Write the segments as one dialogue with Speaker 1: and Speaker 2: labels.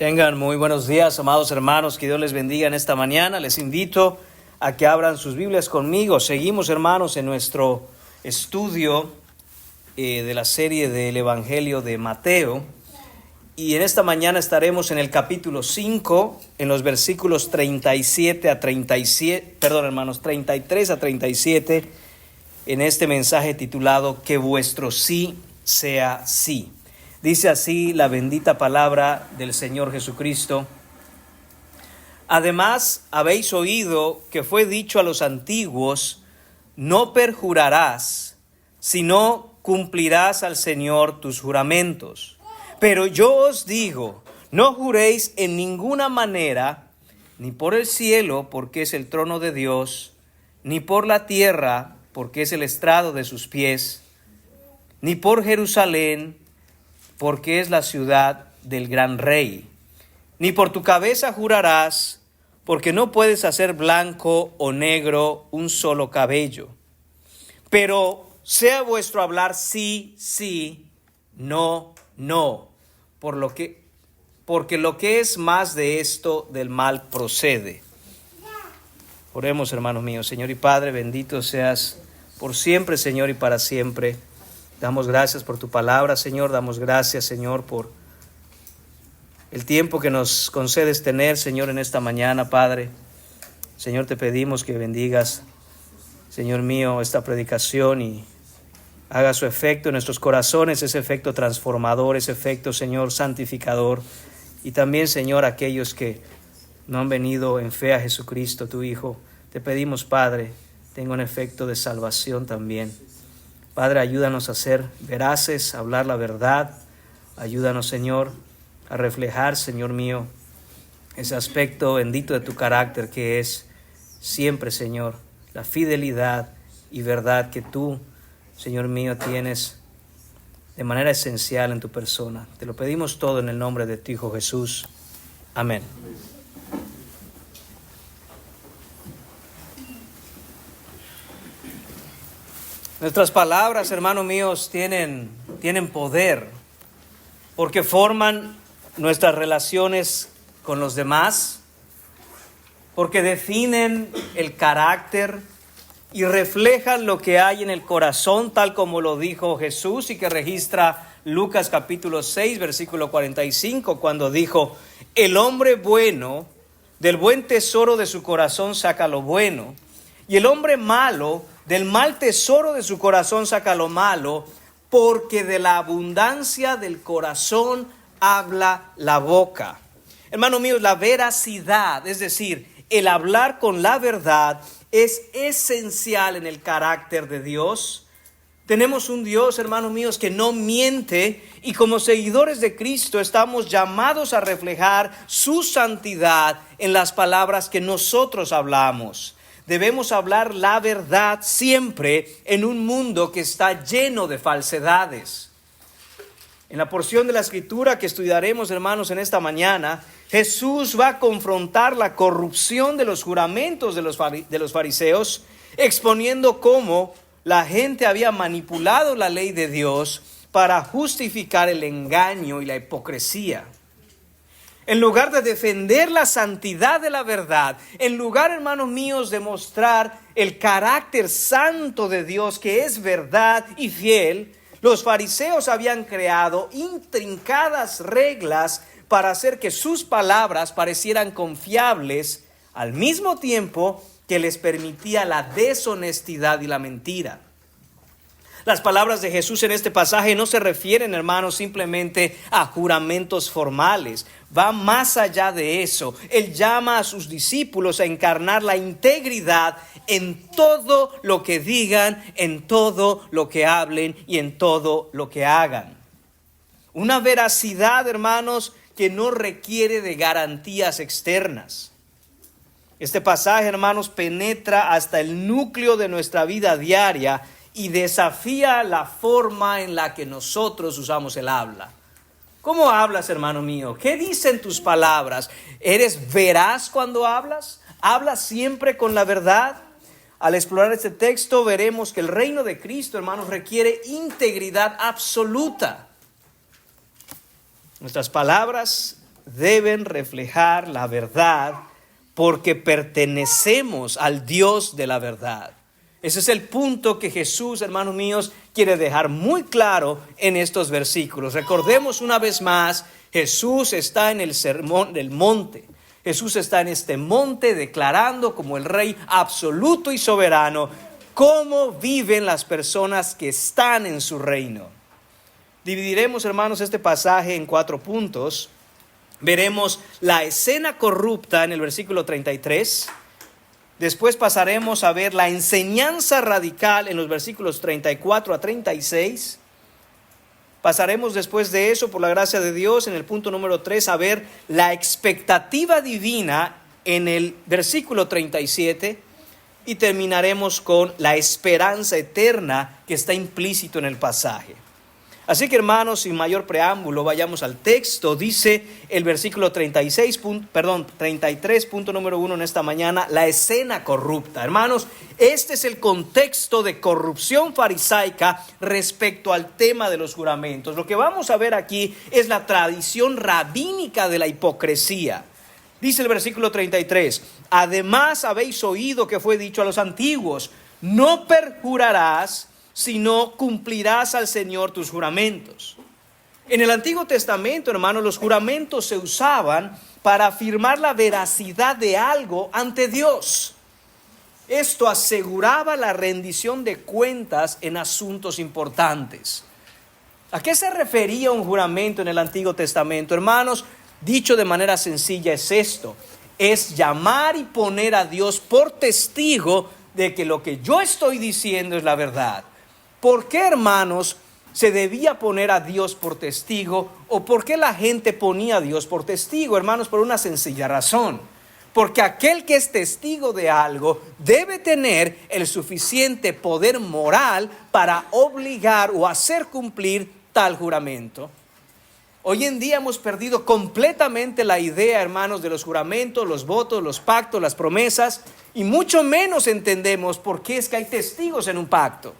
Speaker 1: Tengan muy buenos días, amados hermanos, que Dios les bendiga en esta mañana. Les invito a que abran sus Biblias conmigo. Seguimos, hermanos, en nuestro estudio de la serie del Evangelio de Mateo. Y en esta mañana estaremos en el capítulo 5, en los versículos 33 a 37, en este mensaje titulado Que vuestro sí sea sí. Dice así la bendita palabra del Señor Jesucristo. Además, habéis oído que fue dicho a los antiguos, no perjurarás, sino cumplirás al Señor tus juramentos. Pero yo os digo, no juréis en ninguna manera, ni por el cielo, porque es el trono de Dios, ni por la tierra, porque es el estrado de sus pies, ni por Jerusalén, porque es la ciudad del gran rey. Ni por tu cabeza jurarás, porque no puedes hacer blanco o negro un solo cabello. Pero sea vuestro hablar sí, sí, no, no, porque lo que es más de esto del mal procede. Oremos, hermanos míos. Señor y Padre, bendito seas por siempre, Señor, y para siempre. Damos gracias por tu palabra, Señor. Damos gracias, Señor, por el tiempo que nos concedes tener, Señor, en esta mañana, Padre. Señor, te pedimos que bendigas, Señor mío, esta predicación y haga su efecto en nuestros corazones, ese efecto transformador, ese efecto, Señor, santificador. Y también, Señor, aquellos que no han venido en fe a Jesucristo, tu Hijo, te pedimos, Padre, tenga un efecto de salvación también. Padre, ayúdanos a ser veraces, a hablar la verdad. Ayúdanos, Señor, a reflejar, Señor mío, ese aspecto bendito de tu carácter que es siempre, Señor, la fidelidad y verdad que tú, Señor mío, tienes de manera esencial en tu persona. Te lo pedimos todo en el nombre de tu Hijo Jesús. Amén. Nuestras palabras, hermanos míos, tienen poder porque forman nuestras relaciones con los demás, porque definen el carácter y reflejan lo que hay en el corazón, tal como lo dijo Jesús y que registra Lucas capítulo 6, versículo 45, cuando dijo, el hombre bueno, del buen tesoro de su corazón saca lo bueno, y el hombre malo, del mal tesoro de su corazón saca lo malo, porque de la abundancia del corazón habla la boca. Hermanos míos, la veracidad, es decir, el hablar con la verdad, es esencial en el carácter de Dios. Tenemos un Dios, hermanos míos, que no miente, y como seguidores de Cristo estamos llamados a reflejar su santidad en las palabras que nosotros hablamos. Debemos hablar la verdad siempre en un mundo que está lleno de falsedades. En la porción de la Escritura que estudiaremos, hermanos, en esta mañana, Jesús va a confrontar la corrupción de los juramentos de los fariseos, exponiendo cómo la gente había manipulado la ley de Dios para justificar el engaño y la hipocresía. En lugar de defender la santidad de la verdad, en lugar, hermanos míos, de mostrar el carácter santo de Dios que es verdad y fiel, los fariseos habían creado intrincadas reglas para hacer que sus palabras parecieran confiables, al mismo tiempo que les permitía la deshonestidad y la mentira. Las palabras de Jesús en este pasaje no se refieren, hermanos, simplemente a juramentos formales. Va más allá de eso. Él llama a sus discípulos a encarnar la integridad en todo lo que digan, en todo lo que hablen y en todo lo que hagan. Una veracidad, hermanos, que no requiere de garantías externas. Este pasaje, hermanos, penetra hasta el núcleo de nuestra vida diaria y desafía la forma en la que nosotros usamos el habla. ¿Cómo hablas, hermano mío? ¿Qué dicen tus palabras? ¿Eres veraz cuando hablas? ¿Hablas siempre con la verdad? Al explorar este texto veremos que el reino de Cristo, hermanos, requiere integridad absoluta. Nuestras palabras deben reflejar la verdad porque pertenecemos al Dios de la verdad. Ese es el punto que Jesús, hermanos míos, quiere dejar muy claro en estos versículos. Recordemos una vez más, Jesús está en el sermón del monte. Jesús está en este monte declarando como el Rey absoluto y soberano cómo viven las personas que están en su reino. Dividiremos, hermanos, este pasaje en 4 puntos. Veremos la escena corrupta en el versículo 33. Después pasaremos a ver la enseñanza radical en los versículos 34 a 36. Pasaremos después de eso, por la gracia de Dios, en el punto número 3, a ver la expectativa divina en el versículo 37. Y terminaremos con la esperanza eterna que está implícito en el pasaje. Así que, hermanos, sin mayor preámbulo, vayamos al texto. Dice el versículo 33, punto número 1 en esta mañana, la escena corrupta. Hermanos, este es el contexto de corrupción farisaica respecto al tema de los juramentos. Lo que vamos a ver aquí es la tradición rabínica de la hipocresía. Dice el versículo 33, además habéis oído que fue dicho a los antiguos, no perjurarás, sino cumplirás al Señor tus juramentos. En el Antiguo Testamento, hermanos, los juramentos se usaban para afirmar la veracidad de algo ante Dios. Esto aseguraba la rendición de cuentas en asuntos importantes. ¿A qué se refería un juramento en el Antiguo Testamento? Hermanos, dicho de manera sencilla es esto, es llamar y poner a Dios por testigo de que lo que yo estoy diciendo es la verdad. ¿Por qué, hermanos, se debía poner a Dios por testigo? ¿O por qué la gente ponía a Dios por testigo? Hermanos, por una sencilla razón. Porque aquel que es testigo de algo debe tener el suficiente poder moral para obligar o hacer cumplir tal juramento. Hoy en día hemos perdido completamente la idea, hermanos, de los juramentos, los votos, los pactos, las promesas, y mucho menos entendemos por qué es que hay testigos en un pacto.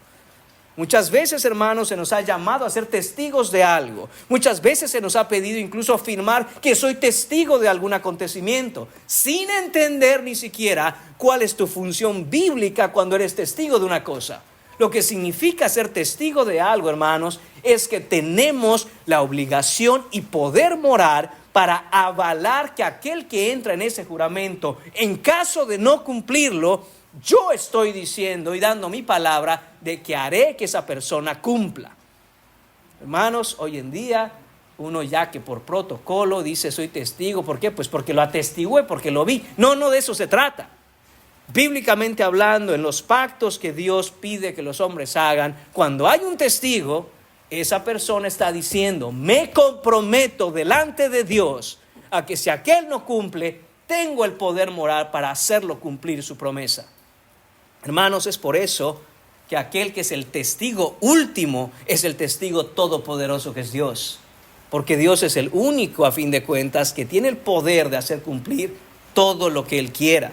Speaker 1: Muchas veces, hermanos, se nos ha llamado a ser testigos de algo. Muchas veces se nos ha pedido incluso afirmar que soy testigo de algún acontecimiento, sin entender ni siquiera cuál es tu función bíblica cuando eres testigo de una cosa. Lo que significa ser testigo de algo, hermanos, es que tenemos la obligación y poder moral para avalar que aquel que entra en ese juramento, en caso de no cumplirlo, yo estoy diciendo y dando mi palabra de que haré que esa persona cumpla. Hermanos, hoy en día uno ya que por protocolo dice soy testigo. ¿Por qué? Pues porque lo atestigué, porque lo vi. No, de eso se trata. Bíblicamente hablando, en los pactos que Dios pide que los hombres hagan, cuando hay un testigo, esa persona está diciendo, me comprometo delante de Dios a que si aquel no cumple, tengo el poder moral para hacerlo cumplir su promesa. Hermanos, es por eso que aquel que es el testigo último es el testigo todopoderoso que es Dios. Porque Dios es el único, a fin de cuentas, que tiene el poder de hacer cumplir todo lo que Él quiera.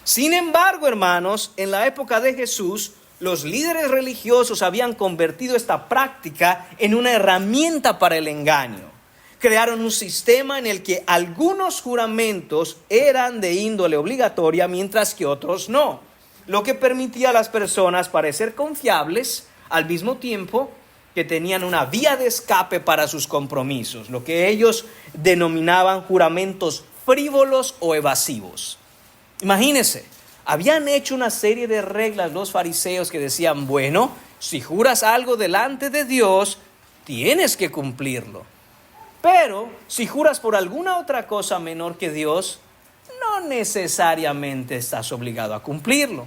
Speaker 1: Sin embargo, hermanos, en la época de Jesús, los líderes religiosos habían convertido esta práctica en una herramienta para el engaño. Crearon un sistema en el que algunos juramentos eran de índole obligatoria, mientras que otros no. Lo que permitía a las personas parecer confiables, al mismo tiempo que tenían una vía de escape para sus compromisos, lo que ellos denominaban juramentos frívolos o evasivos. Imagínense, habían hecho una serie de reglas los fariseos que decían, bueno, si juras algo delante de Dios, tienes que cumplirlo. Pero si juras por alguna otra cosa menor que Dios, no necesariamente estás obligado a cumplirlo.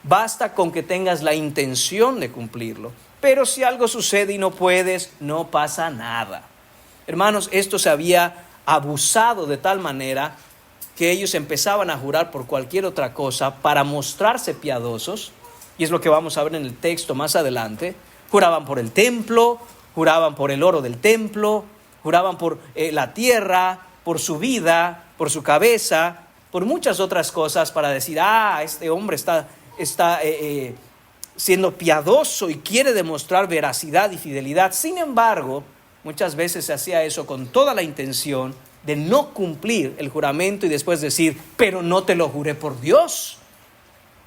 Speaker 1: Basta con que tengas la intención de cumplirlo. Pero si algo sucede y no puedes, no pasa nada. Hermanos, esto se había abusado de tal manera que ellos empezaban a jurar por cualquier otra cosa para mostrarse piadosos. Y es lo que vamos a ver en el texto más adelante. Juraban por el templo, juraban por el oro del templo, juraban por la tierra, por su vida, por su cabeza, por muchas otras cosas para decir, este hombre está siendo piadoso y quiere demostrar veracidad y fidelidad. Sin embargo, muchas veces se hacía eso con toda la intención de no cumplir el juramento y después decir, pero no te lo juré por Dios.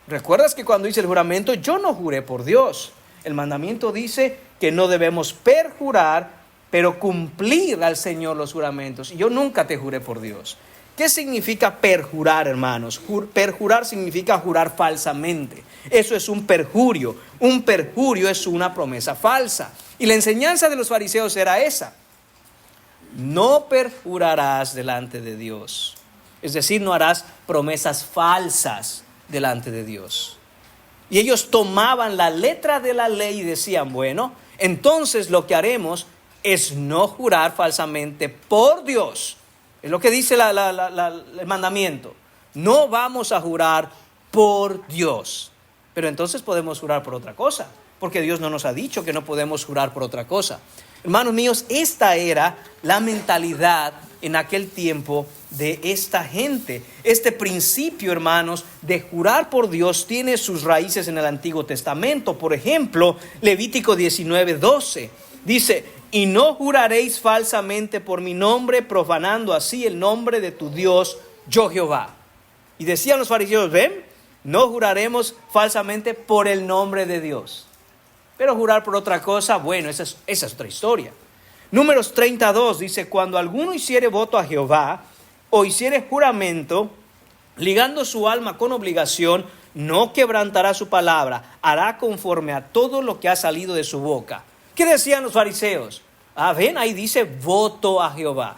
Speaker 1: ¿Recuerdas que cuando hice el juramento, yo no juré por Dios? El mandamiento dice que no debemos perjurar, pero cumplir al Señor los juramentos. Y yo nunca te juré por Dios. ¿Qué significa perjurar, hermanos? Perjurar significa jurar falsamente. Eso es un perjurio. Un perjurio es una promesa falsa. Y la enseñanza de los fariseos era esa. No perjurarás delante de Dios. Es decir, no harás promesas falsas delante de Dios. Y ellos tomaban la letra de la ley y decían, bueno, entonces lo que haremos es no jurar falsamente por Dios. Es lo que dice el mandamiento. No vamos a jurar por Dios. Pero entonces podemos jurar por otra cosa, porque Dios no nos ha dicho que no podemos jurar por otra cosa. Hermanos míos, esta era la mentalidad en aquel tiempo de esta gente. Este principio, hermanos, de jurar por Dios tiene sus raíces en el Antiguo Testamento. Por ejemplo, Levítico 19:12 dice, y no juraréis falsamente por mi nombre, profanando así el nombre de tu Dios, yo Jehová. Y decían los fariseos, ven, no juraremos falsamente por el nombre de Dios. Pero jurar por otra cosa, bueno, esa es otra historia. Números 32 dice, cuando alguno hiciere voto a Jehová o hiciere juramento, ligando su alma con obligación, no quebrantará su palabra, hará conforme a todo lo que ha salido de su boca. ¿Qué decían los fariseos? Ven, ahí dice voto a Jehová.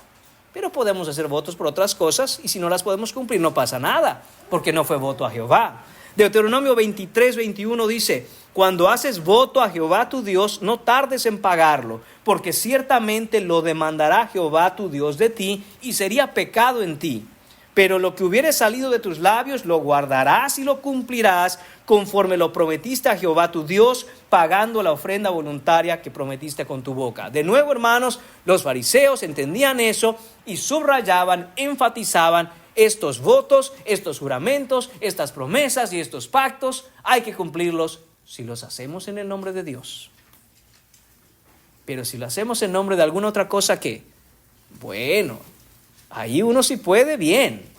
Speaker 1: Pero podemos hacer votos por otras cosas y si no las podemos cumplir no pasa nada, porque no fue voto a Jehová. Deuteronomio 23:21 dice, cuando haces voto a Jehová tu Dios, no tardes en pagarlo, porque ciertamente lo demandará Jehová tu Dios de ti y sería pecado en ti. Pero lo que hubiere salido de tus labios lo guardarás y lo cumplirás conforme lo prometiste a Jehová tu Dios, pagando la ofrenda voluntaria que prometiste con tu boca. De nuevo, hermanos, los fariseos entendían eso y subrayaban, enfatizaban estos votos, estos juramentos, estas promesas y estos pactos. Hay que cumplirlos si los hacemos en el nombre de Dios. Pero si lo hacemos en nombre de alguna otra cosa, ¿qué? Bueno, ahí uno sí puede, bien.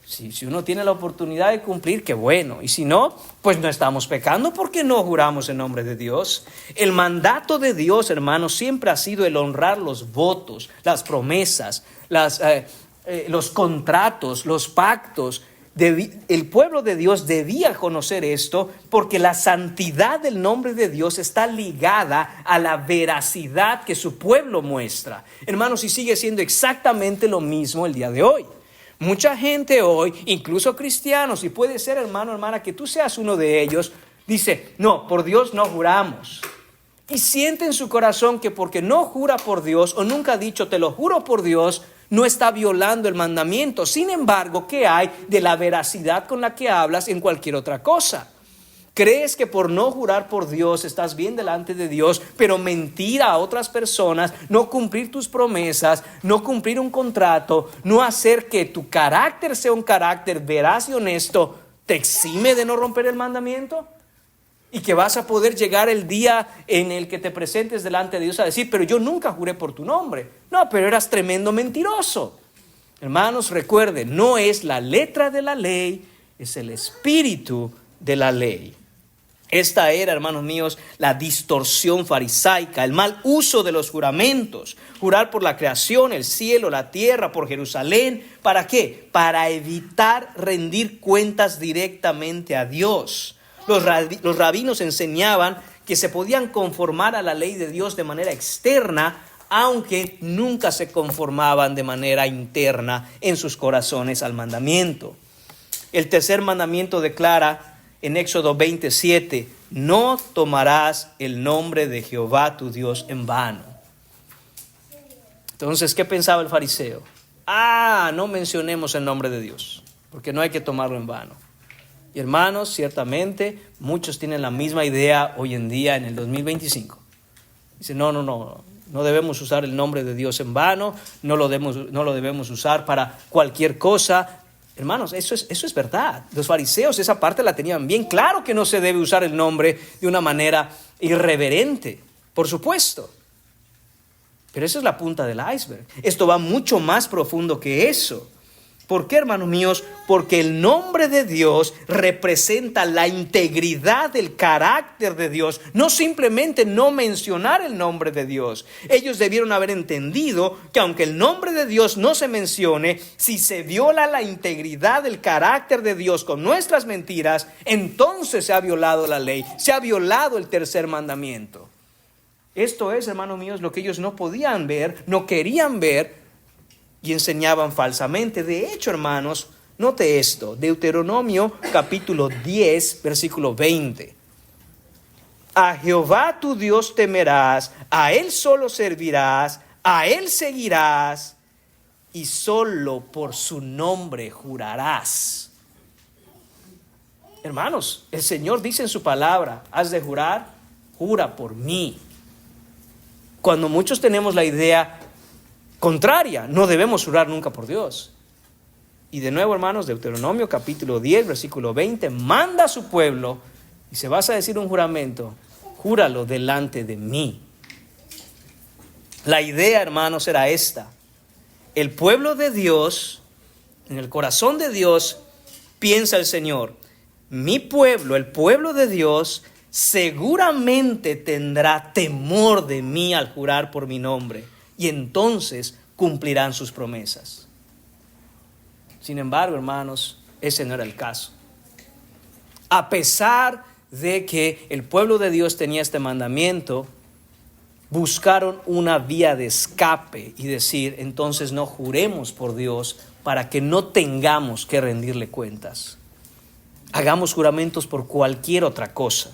Speaker 1: Si uno tiene la oportunidad de cumplir, qué bueno. Y si no, pues no estamos pecando porque no juramos en nombre de Dios. El mandato de Dios, hermanos, siempre ha sido el honrar los votos, las promesas, los contratos, los pactos. El pueblo de Dios debía conocer esto porque la santidad del nombre de Dios está ligada a la veracidad que su pueblo muestra. Hermanos, y sigue siendo exactamente lo mismo el día de hoy. Mucha gente hoy, incluso cristianos, y puede ser, hermano, hermana, que tú seas uno de ellos, dice, no, por Dios no juramos. Y siente en su corazón que porque no jura por Dios o nunca ha dicho, te lo juro por Dios, no está violando el mandamiento. Sin embargo, ¿qué hay de la veracidad con la que hablas en cualquier otra cosa? ¿Crees que por no jurar por Dios estás bien delante de Dios, pero mentir a otras personas, no cumplir tus promesas, no cumplir un contrato, no hacer que tu carácter sea un carácter veraz y honesto, te exime de no romper el mandamiento? Y que vas a poder llegar el día en el que te presentes delante de Dios a decir, pero yo nunca juré por tu nombre. No, pero eras tremendo mentiroso. Hermanos, recuerden, no es la letra de la ley, es el espíritu de la ley. Esta era, hermanos míos, la distorsión farisaica, el mal uso de los juramentos. Jurar por la creación, el cielo, la tierra, por Jerusalén. ¿Para qué? Para evitar rendir cuentas directamente a Dios. Los rabinos enseñaban que se podían conformar a la ley de Dios de manera externa, aunque nunca se conformaban de manera interna en sus corazones al mandamiento. El tercer mandamiento declara en Éxodo 27, no tomarás el nombre de Jehová tu Dios en vano. Entonces, ¿qué pensaba el fariseo? No mencionemos el nombre de Dios, porque no hay que tomarlo en vano. Y hermanos, ciertamente, muchos tienen la misma idea hoy en día en el 2025. Dicen, no debemos usar el nombre de Dios en vano, no lo debemos usar para cualquier cosa. Hermanos, eso es verdad. Los fariseos esa parte la tenían bien claro, que no se debe usar el nombre de una manera irreverente, por supuesto. Pero esa es la punta del iceberg. Esto va mucho más profundo que eso. ¿Por qué, hermanos míos? Porque el nombre de Dios representa la integridad del carácter de Dios. No simplemente no mencionar el nombre de Dios. Ellos debieron haber entendido que aunque el nombre de Dios no se mencione, si se viola la integridad del carácter de Dios con nuestras mentiras, entonces se ha violado la ley, se ha violado el tercer mandamiento. Esto es, hermanos míos, lo que ellos no podían ver, no querían ver, y enseñaban falsamente. De hecho, hermanos, note esto, Deuteronomio capítulo 10, versículo 20. A Jehová tu Dios temerás, a Él solo servirás, a Él seguirás, y solo por su nombre jurarás. Hermanos, el Señor dice en su palabra, has de jurar, jura por mí. Cuando muchos tenemos la idea contraria, no debemos jurar nunca por Dios. Y de nuevo, hermanos, Deuteronomio capítulo 10, versículo 20, manda a su pueblo, y se vas a decir un juramento, júralo delante de mí. La idea, hermanos, era esta. El pueblo de Dios, en el corazón de Dios, piensa el Señor, mi pueblo, el pueblo de Dios, seguramente tendrá temor de mí al jurar por mi nombre. Y entonces cumplirán sus promesas. Sin embargo, hermanos, ese no era el caso. A pesar de que el pueblo de Dios tenía este mandamiento, buscaron una vía de escape y decir, entonces no juremos por Dios para que no tengamos que rendirle cuentas. Hagamos juramentos por cualquier otra cosa.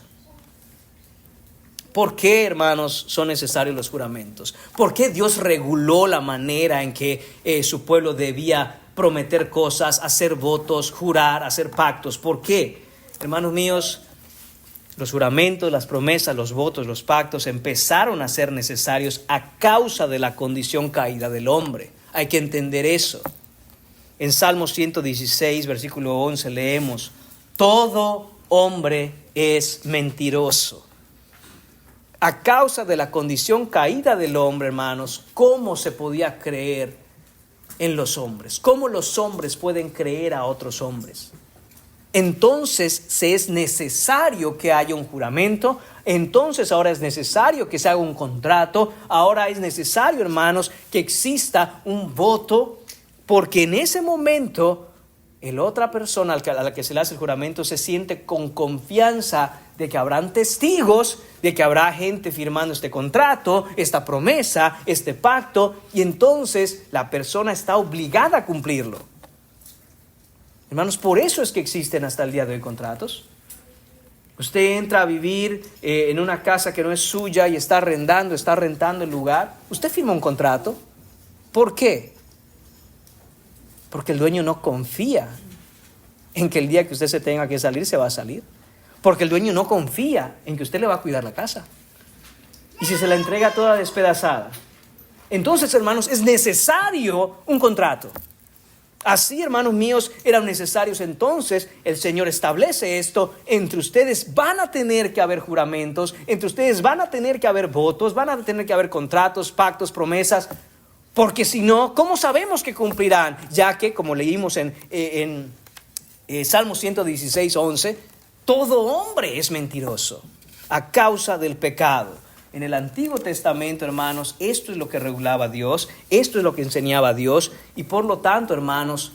Speaker 1: ¿Por qué, hermanos, son necesarios los juramentos? ¿Por qué Dios reguló la manera en que su pueblo debía prometer cosas, hacer votos, jurar, hacer pactos? ¿Por qué? Hermanos míos, los juramentos, las promesas, los votos, los pactos empezaron a ser necesarios a causa de la condición caída del hombre. Hay que entender eso. En Salmos 116, versículo 11, leemos, todo hombre es mentiroso. A causa de la condición caída del hombre, hermanos, ¿cómo se podía creer en los hombres? ¿Cómo los hombres pueden creer a otros hombres? Entonces se es necesario que haya un juramento, entonces ahora es necesario que se haga un contrato, ahora es necesario, hermanos, que exista un voto, porque en ese momento la otra persona a la que se le hace el juramento se siente con confianza de que habrán testigos, de que habrá gente firmando este contrato, esta promesa, este pacto, y entonces la persona está obligada a cumplirlo. Hermanos, por eso es que existen hasta el día de hoy contratos. Usted entra a vivir en una casa que no es suya y está rentando el lugar. Usted firma un contrato. ¿Por qué? Porque el dueño no confía en que el día que usted se tenga que salir, se va a salir. Porque el dueño no confía en que usted le va a cuidar la casa. Y si se la entrega toda despedazada. Entonces, hermanos, es necesario un contrato. Así, hermanos míos, eran necesarios entonces. El Señor establece esto. Entre ustedes van a tener que haber juramentos. Entre ustedes van a tener que haber votos. Van a tener que haber contratos, pactos, promesas. Porque si no, ¿cómo sabemos que cumplirán? Ya que, como leímos en Salmo 116, 11, todo hombre es mentiroso a causa del pecado. En el Antiguo Testamento, hermanos, esto es lo que regulaba Dios, esto es lo que enseñaba Dios, y por lo tanto, hermanos,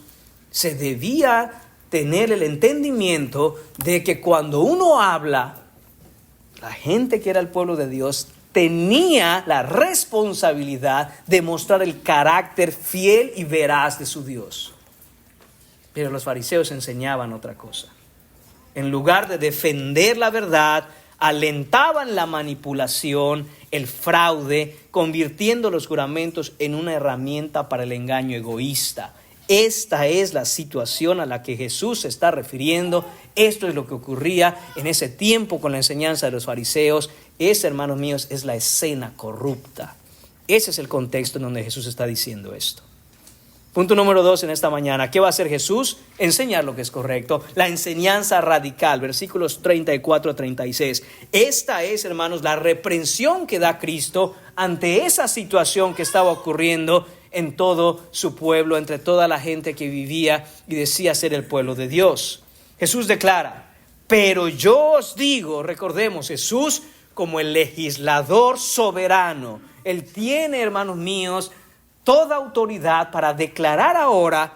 Speaker 1: se debía tener el entendimiento de que cuando uno habla, la gente que era el pueblo de Dios tenía la responsabilidad de mostrar el carácter fiel y veraz de su Dios. Pero los fariseos enseñaban otra cosa. En lugar de defender la verdad, alentaban la manipulación, el fraude, convirtiendo los juramentos en una herramienta para el engaño egoísta. Esta es la situación a la que Jesús se está refiriendo. Esto es lo que ocurría en ese tiempo con la enseñanza de los fariseos. Esa, hermanos míos, es la escena corrupta. Ese es el contexto en donde Jesús está diciendo esto. Punto número 2 en esta mañana. ¿Qué va a hacer Jesús? Enseñar lo que es correcto. La enseñanza radical, versículos 34 a 36. Esta es, hermanos, la reprensión que da Cristo ante esa situación que estaba ocurriendo en todo su pueblo, entre toda la gente que vivía y decía ser el pueblo de Dios. Jesús declara: pero yo os digo, recordemos, Jesús como el legislador soberano, Él tiene, hermanos míos, toda autoridad para declarar ahora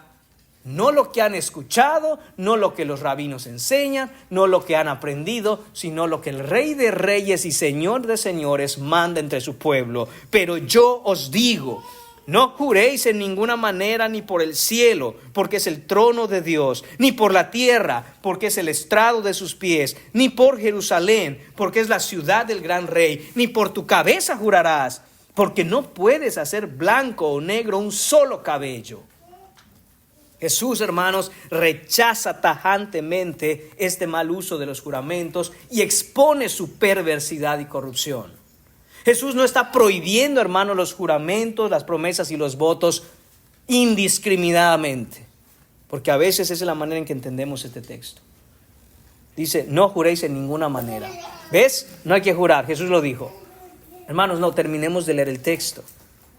Speaker 1: no lo que han escuchado, no lo que los rabinos enseñan, no lo que han aprendido, sino lo que el Rey de Reyes y Señor de Señores manda entre su pueblo. Pero yo os digo, no juréis en ninguna manera ni por el cielo, porque es el trono de Dios, ni por la tierra, porque es el estrado de sus pies, ni por Jerusalén, porque es la ciudad del gran rey, ni por tu cabeza jurarás, porque no puedes hacer blanco o negro un solo cabello. Jesús, hermanos, rechaza tajantemente este mal uso de los juramentos y expone su perversidad y corrupción. Jesús no está prohibiendo, hermanos, los juramentos, las promesas y los votos indiscriminadamente, porque a veces esa es la manera en que entendemos este texto. Dice, no juréis en ninguna manera. ¿Ves? No hay que jurar, Jesús lo dijo. Hermanos, no terminemos de leer el texto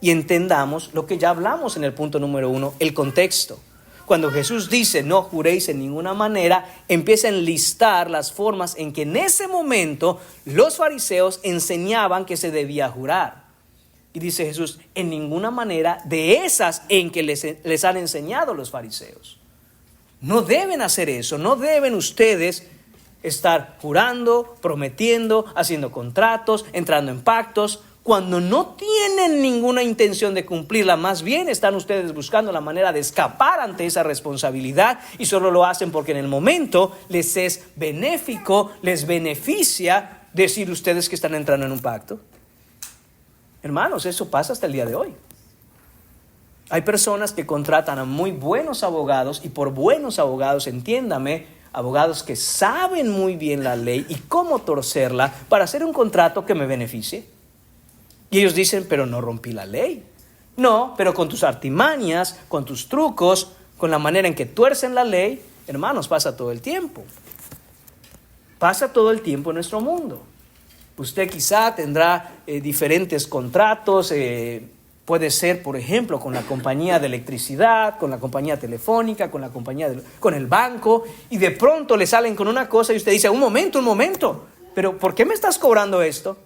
Speaker 1: y entendamos lo que ya hablamos en el punto número 1, el contexto. Cuando Jesús dice no juréis en ninguna manera, empieza a enlistar las formas en que en ese momento los fariseos enseñaban que se debía jurar. Y dice Jesús, en ninguna manera de esas en que les han enseñado los fariseos. No deben hacer eso, no deben ustedes estar jurando, prometiendo, haciendo contratos, entrando en pactos, cuando no tienen ninguna intención de cumplirla. Más bien están ustedes buscando la manera de escapar ante esa responsabilidad y solo lo hacen porque en el momento les es benéfico, les beneficia decir ustedes que están entrando en un pacto. Hermanos, eso pasa hasta el día de hoy. Hay personas que contratan a muy buenos abogados, y por buenos abogados, entiéndame, abogados que saben muy bien la ley y cómo torcerla para hacer un contrato que me beneficie. Y ellos dicen, pero no rompí la ley. No, pero con tus artimañas, con tus trucos, con la manera en que tuercen la ley, hermanos, pasa todo el tiempo. Pasa todo el tiempo en nuestro mundo. Usted quizá tendrá diferentes contratos, puede ser, por ejemplo, con la compañía de electricidad, con la compañía telefónica, con el banco, y de pronto le salen con una cosa y usted dice, un momento, pero ¿por qué me estás cobrando esto?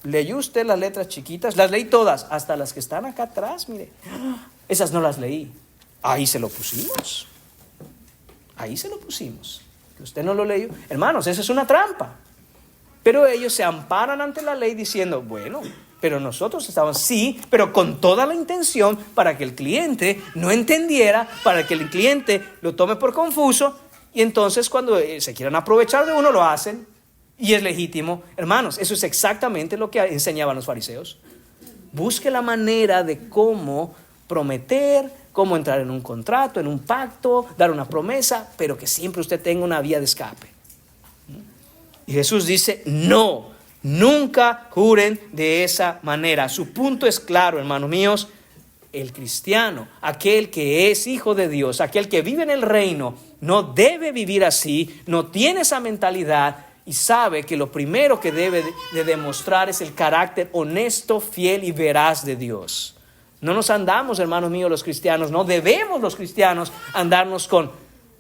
Speaker 1: ¿Leyó usted las letras chiquitas? Las leí todas, hasta las que están acá atrás, mire. Esas no las leí. Ahí se lo pusimos. Usted no lo leyó. Hermanos, esa es una trampa. Pero ellos se amparan ante la ley diciendo, bueno, pero nosotros estábamos, sí, pero con toda la intención para que el cliente no entendiera, para que el cliente lo tome por confuso, y entonces cuando se quieran aprovechar de uno lo hacen. Y es legítimo. Hermanos, eso es exactamente lo que enseñaban los fariseos. Busque la manera de cómo prometer, cómo entrar en un contrato, en un pacto, dar una promesa, pero que siempre usted tenga una vía de escape. Y Jesús dice, no, nunca juren de esa manera. Su punto es claro, hermanos míos. El cristiano, aquel que es hijo de Dios, aquel que vive en el reino, no debe vivir así, no tiene esa mentalidad. Y sabe que lo primero que debe de demostrar es el carácter honesto, fiel y veraz de Dios. No nos andamos, hermanos míos, los cristianos, no debemos los cristianos andarnos con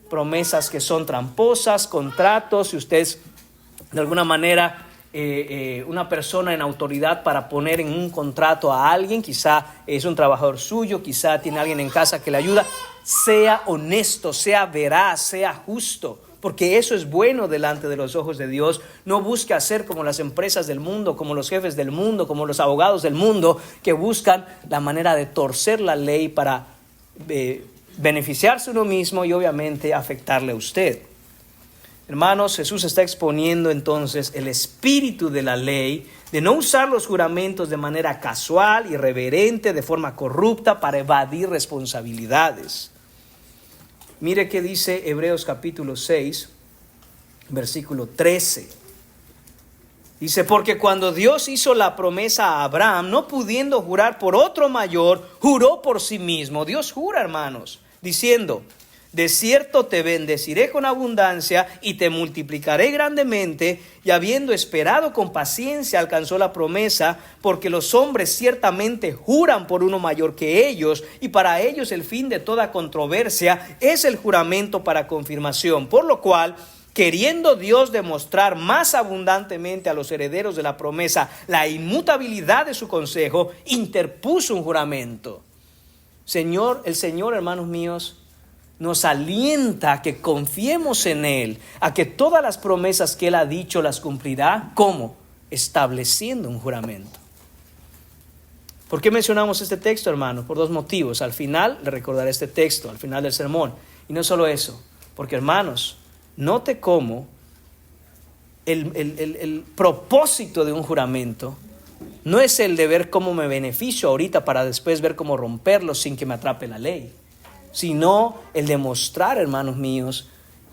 Speaker 1: promesas que son tramposas, contratos. Si usted es de alguna manera una persona en autoridad para poner en un contrato a alguien, quizá es un trabajador suyo, quizá tiene alguien en casa que le ayuda, sea honesto, sea veraz, sea justo. Porque eso es bueno delante de los ojos de Dios. No busque hacer como las empresas del mundo, como los jefes del mundo, como los abogados del mundo, que buscan la manera de torcer la ley para beneficiarse uno mismo y obviamente afectarle a usted. Hermanos, Jesús está exponiendo entonces el espíritu de la ley, de no usar los juramentos de manera casual, irreverente, de forma corrupta para evadir responsabilidades. Mire qué dice Hebreos capítulo 6, versículo 13. Dice, porque cuando Dios hizo la promesa a Abraham, no pudiendo jurar por otro mayor, juró por sí mismo. Dios jura, hermanos, diciendo, de cierto te bendeciré con abundancia y te multiplicaré grandemente. Y habiendo esperado con paciencia, alcanzó la promesa, porque los hombres ciertamente juran por uno mayor que ellos, y para ellos el fin de toda controversia es el juramento para confirmación. Por lo cual, queriendo Dios demostrar más abundantemente a los herederos de la promesa la inmutabilidad de su consejo, interpuso un juramento. El Señor, hermanos míos, nos alienta a que confiemos en Él, a que todas las promesas que Él ha dicho las cumplirá. ¿Cómo? Estableciendo un juramento. ¿Por qué mencionamos este texto, hermanos? Por dos motivos. Al final le recordaré este texto, al final del sermón. Y no solo eso, porque, hermanos, note cómo el propósito de un juramento no es el de ver cómo me beneficio ahorita para después ver cómo romperlo sin que me atrape la ley, sino el demostrar, hermanos míos,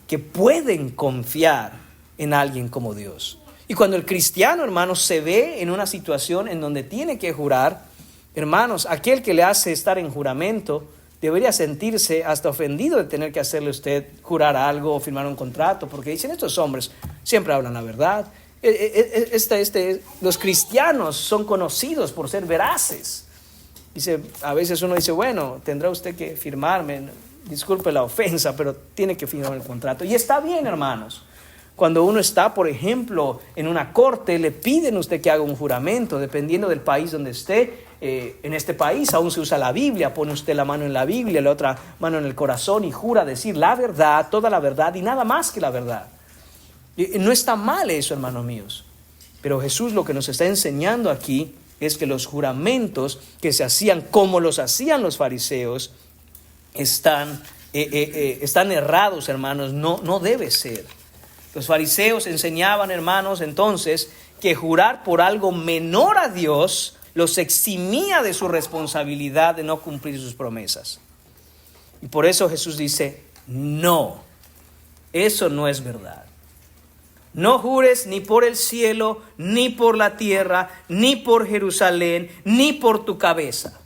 Speaker 1: que pueden confiar en alguien como Dios. Y cuando el cristiano, hermanos, se ve en una situación en donde tiene que jurar, hermanos, aquel que le hace estar en juramento debería sentirse hasta ofendido de tener que hacerle usted jurar algo o firmar un contrato, porque dicen, estos hombres siempre hablan la verdad. Los cristianos son conocidos por ser veraces. A veces uno dice, bueno, tendrá usted que firmarme, disculpe la ofensa, pero tiene que firmar el contrato. Y está bien, hermanos. Cuando uno está, por ejemplo, en una corte, le piden a usted que haga un juramento, dependiendo del país donde esté. En este país aún se usa la Biblia, pone usted la mano en la Biblia, la otra mano en el corazón y jura decir la verdad, toda la verdad y nada más que la verdad. Y no está mal eso, hermanos míos. Pero Jesús lo que nos está enseñando aquí es que los juramentos que se hacían como los hacían los fariseos están errados, hermanos. No debe ser. Los fariseos enseñaban, hermanos, entonces, que jurar por algo menor a Dios los eximía de su responsabilidad de no cumplir sus promesas. Y por eso Jesús dice, no, eso no es verdad. No jures ni por el cielo, ni por la tierra, ni por Jerusalén, ni por tu cabeza.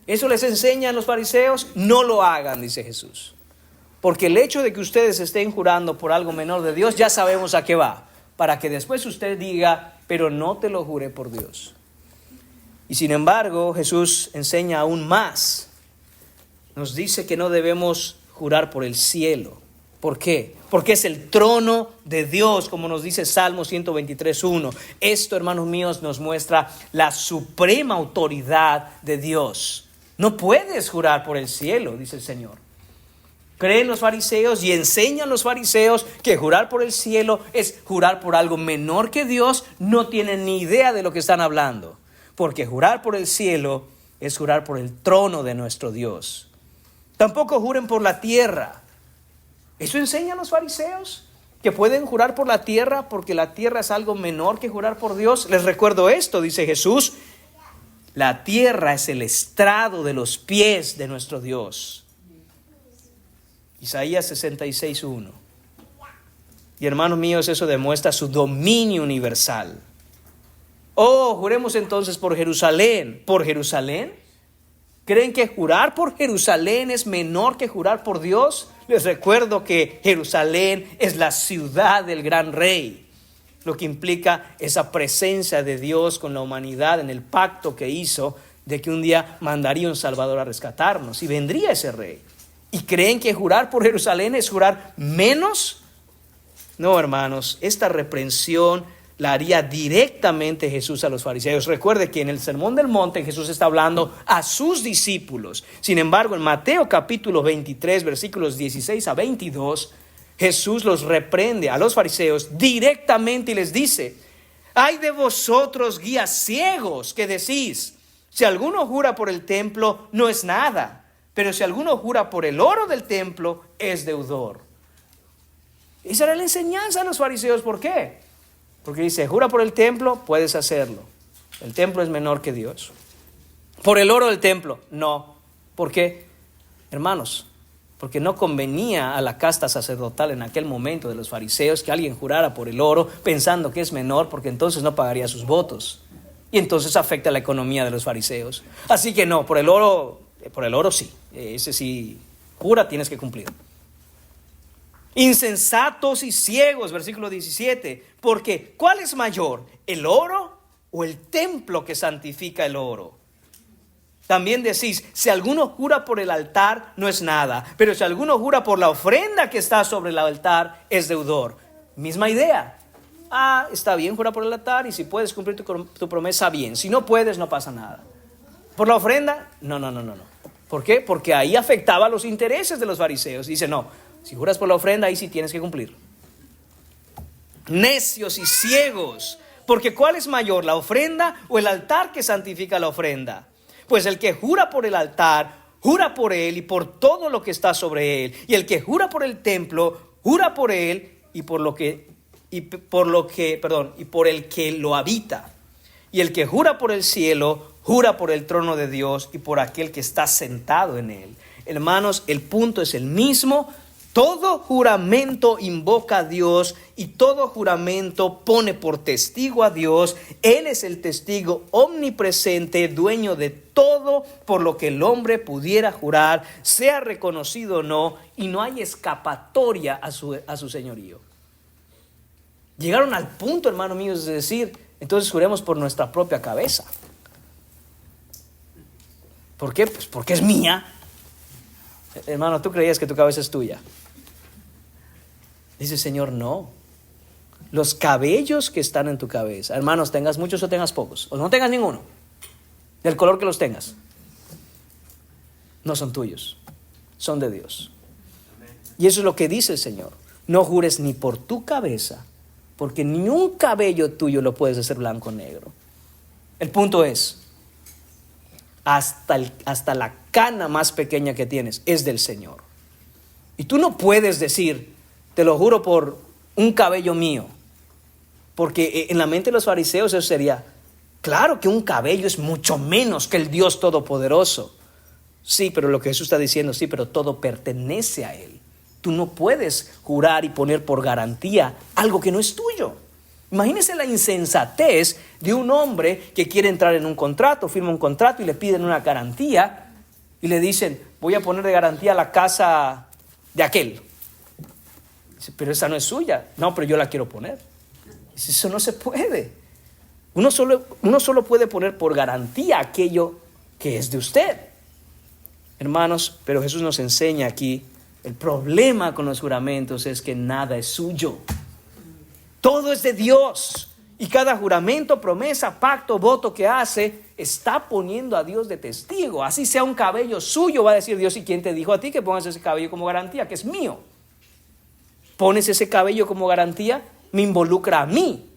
Speaker 1: Eso les enseñan los fariseos, no lo hagan, dice Jesús. Porque el hecho de que ustedes estén jurando por algo menor de Dios, ya sabemos a qué va. Para que después usted diga, pero no te lo juré por Dios. Y sin embargo, Jesús enseña aún más. Nos dice que no debemos jurar por el cielo. ¿Por qué? Porque es el trono de Dios, como nos dice Salmo 123:1. Esto, hermanos míos, nos muestra la suprema autoridad de Dios. No puedes jurar por el cielo, dice el Señor. Creen los fariseos y enseñan los fariseos que jurar por el cielo es jurar por algo menor que Dios. No tienen ni idea de lo que están hablando. Porque jurar por el cielo es jurar por el trono de nuestro Dios. Tampoco juren por la tierra. ¿Eso enseñan los fariseos? ¿Que pueden jurar por la tierra porque la tierra es algo menor que jurar por Dios? Les recuerdo esto, dice Jesús. La tierra es el estrado de los pies de nuestro Dios. Isaías 66:1. Y hermanos míos, eso demuestra su dominio universal. Oh, juremos entonces por Jerusalén. ¿Por Jerusalén? ¿Creen que jurar por Jerusalén es menor que jurar por Dios? Les recuerdo que Jerusalén es la ciudad del gran rey, lo que implica esa presencia de Dios con la humanidad en el pacto que hizo de que un día mandaría un Salvador a rescatarnos y vendría ese rey. ¿Y creen que jurar por Jerusalén es jurar menos? No, hermanos, esta reprensión la haría directamente Jesús a los fariseos. Recuerde que en el Sermón del Monte Jesús está hablando a sus discípulos. Sin embargo, en Mateo capítulo 23, versículos 16 a 22, Jesús los reprende a los fariseos directamente y les dice: ¡ay de vosotros, guías ciegos, que decís, si alguno jura por el templo, no es nada, pero si alguno jura por el oro del templo, es deudor! Esa era la enseñanza de los fariseos. ¿Por qué? Porque dice, jura por el templo, puedes hacerlo. El templo es menor que Dios. Por el oro del templo, no. ¿Por qué? Hermanos, porque no convenía a la casta sacerdotal en aquel momento de los fariseos que alguien jurara por el oro pensando que es menor, porque entonces no pagaría sus votos. Y entonces afecta la economía de los fariseos. Así que no, por el oro sí. Ese sí, jura, tienes que cumplir. Insensatos y ciegos, versículo 17. Porque, ¿cuál es mayor? ¿El oro o el templo que santifica el oro? También decís, si alguno jura por el altar, no es nada. Pero si alguno jura por la ofrenda que está sobre el altar, es deudor. Misma idea. Está bien, jura por el altar, y si puedes cumplir tu promesa, bien. Si no puedes, no pasa nada. ¿Por la ofrenda? No. ¿Por qué? Porque ahí afectaba los intereses de los fariseos. Dice, no, si juras por la ofrenda, ahí sí tienes que cumplir. Necios y ciegos. Porque ¿cuál es mayor, la ofrenda o el altar que santifica la ofrenda? Pues el que jura por el altar, jura por él y por todo lo que está sobre él. Y el que jura por el templo, jura por él y por el que lo habita. Y el que jura por el cielo, jura por el trono de Dios y por aquel que está sentado en él. Hermanos, el punto es el mismo. Todo juramento invoca a Dios y todo juramento pone por testigo a Dios. Él es el testigo omnipresente, dueño de todo por lo que el hombre pudiera jurar, sea reconocido o no, y no hay escapatoria a su señorío. Llegaron al punto, hermanos míos, de decir, entonces juremos por nuestra propia cabeza. ¿Por qué? Pues porque es mía. Hermano, tú creías que tu cabeza es tuya. Dice el Señor, no. Los cabellos que están en tu cabeza, hermanos, tengas muchos o tengas pocos, o no tengas ninguno, del color que los tengas, no son tuyos, son de Dios. Y eso es lo que dice el Señor. No jures ni por tu cabeza, porque ni un cabello tuyo lo puedes hacer blanco o negro. El punto es, hasta la cana más pequeña que tienes es del Señor. Y tú no puedes decir, te lo juro por un cabello mío, porque en la mente de los fariseos eso sería, claro que un cabello es mucho menos que el Dios Todopoderoso. Sí, pero lo que Jesús está diciendo, sí, pero todo pertenece a Él. Tú no puedes jurar y poner por garantía algo que no es tuyo. Imagínense la insensatez de un hombre que quiere entrar en un contrato, firma un contrato y le piden una garantía y le dicen, voy a poner de garantía la casa de aquel. Dice, pero esa no es suya. No, pero yo la quiero poner. Dice, eso no se puede. Uno solo puede poner por garantía aquello que es de usted. Hermanos, pero Jesús nos enseña aquí, el problema con los juramentos es que nada es suyo. Todo es de Dios. Y cada juramento, promesa, pacto, voto que hace, está poniendo a Dios de testigo. Así sea un cabello suyo, va a decir Dios, ¿y quién te dijo a ti que pongas ese cabello como garantía? Que es mío. Pones ese cabello como garantía, me involucra a mí.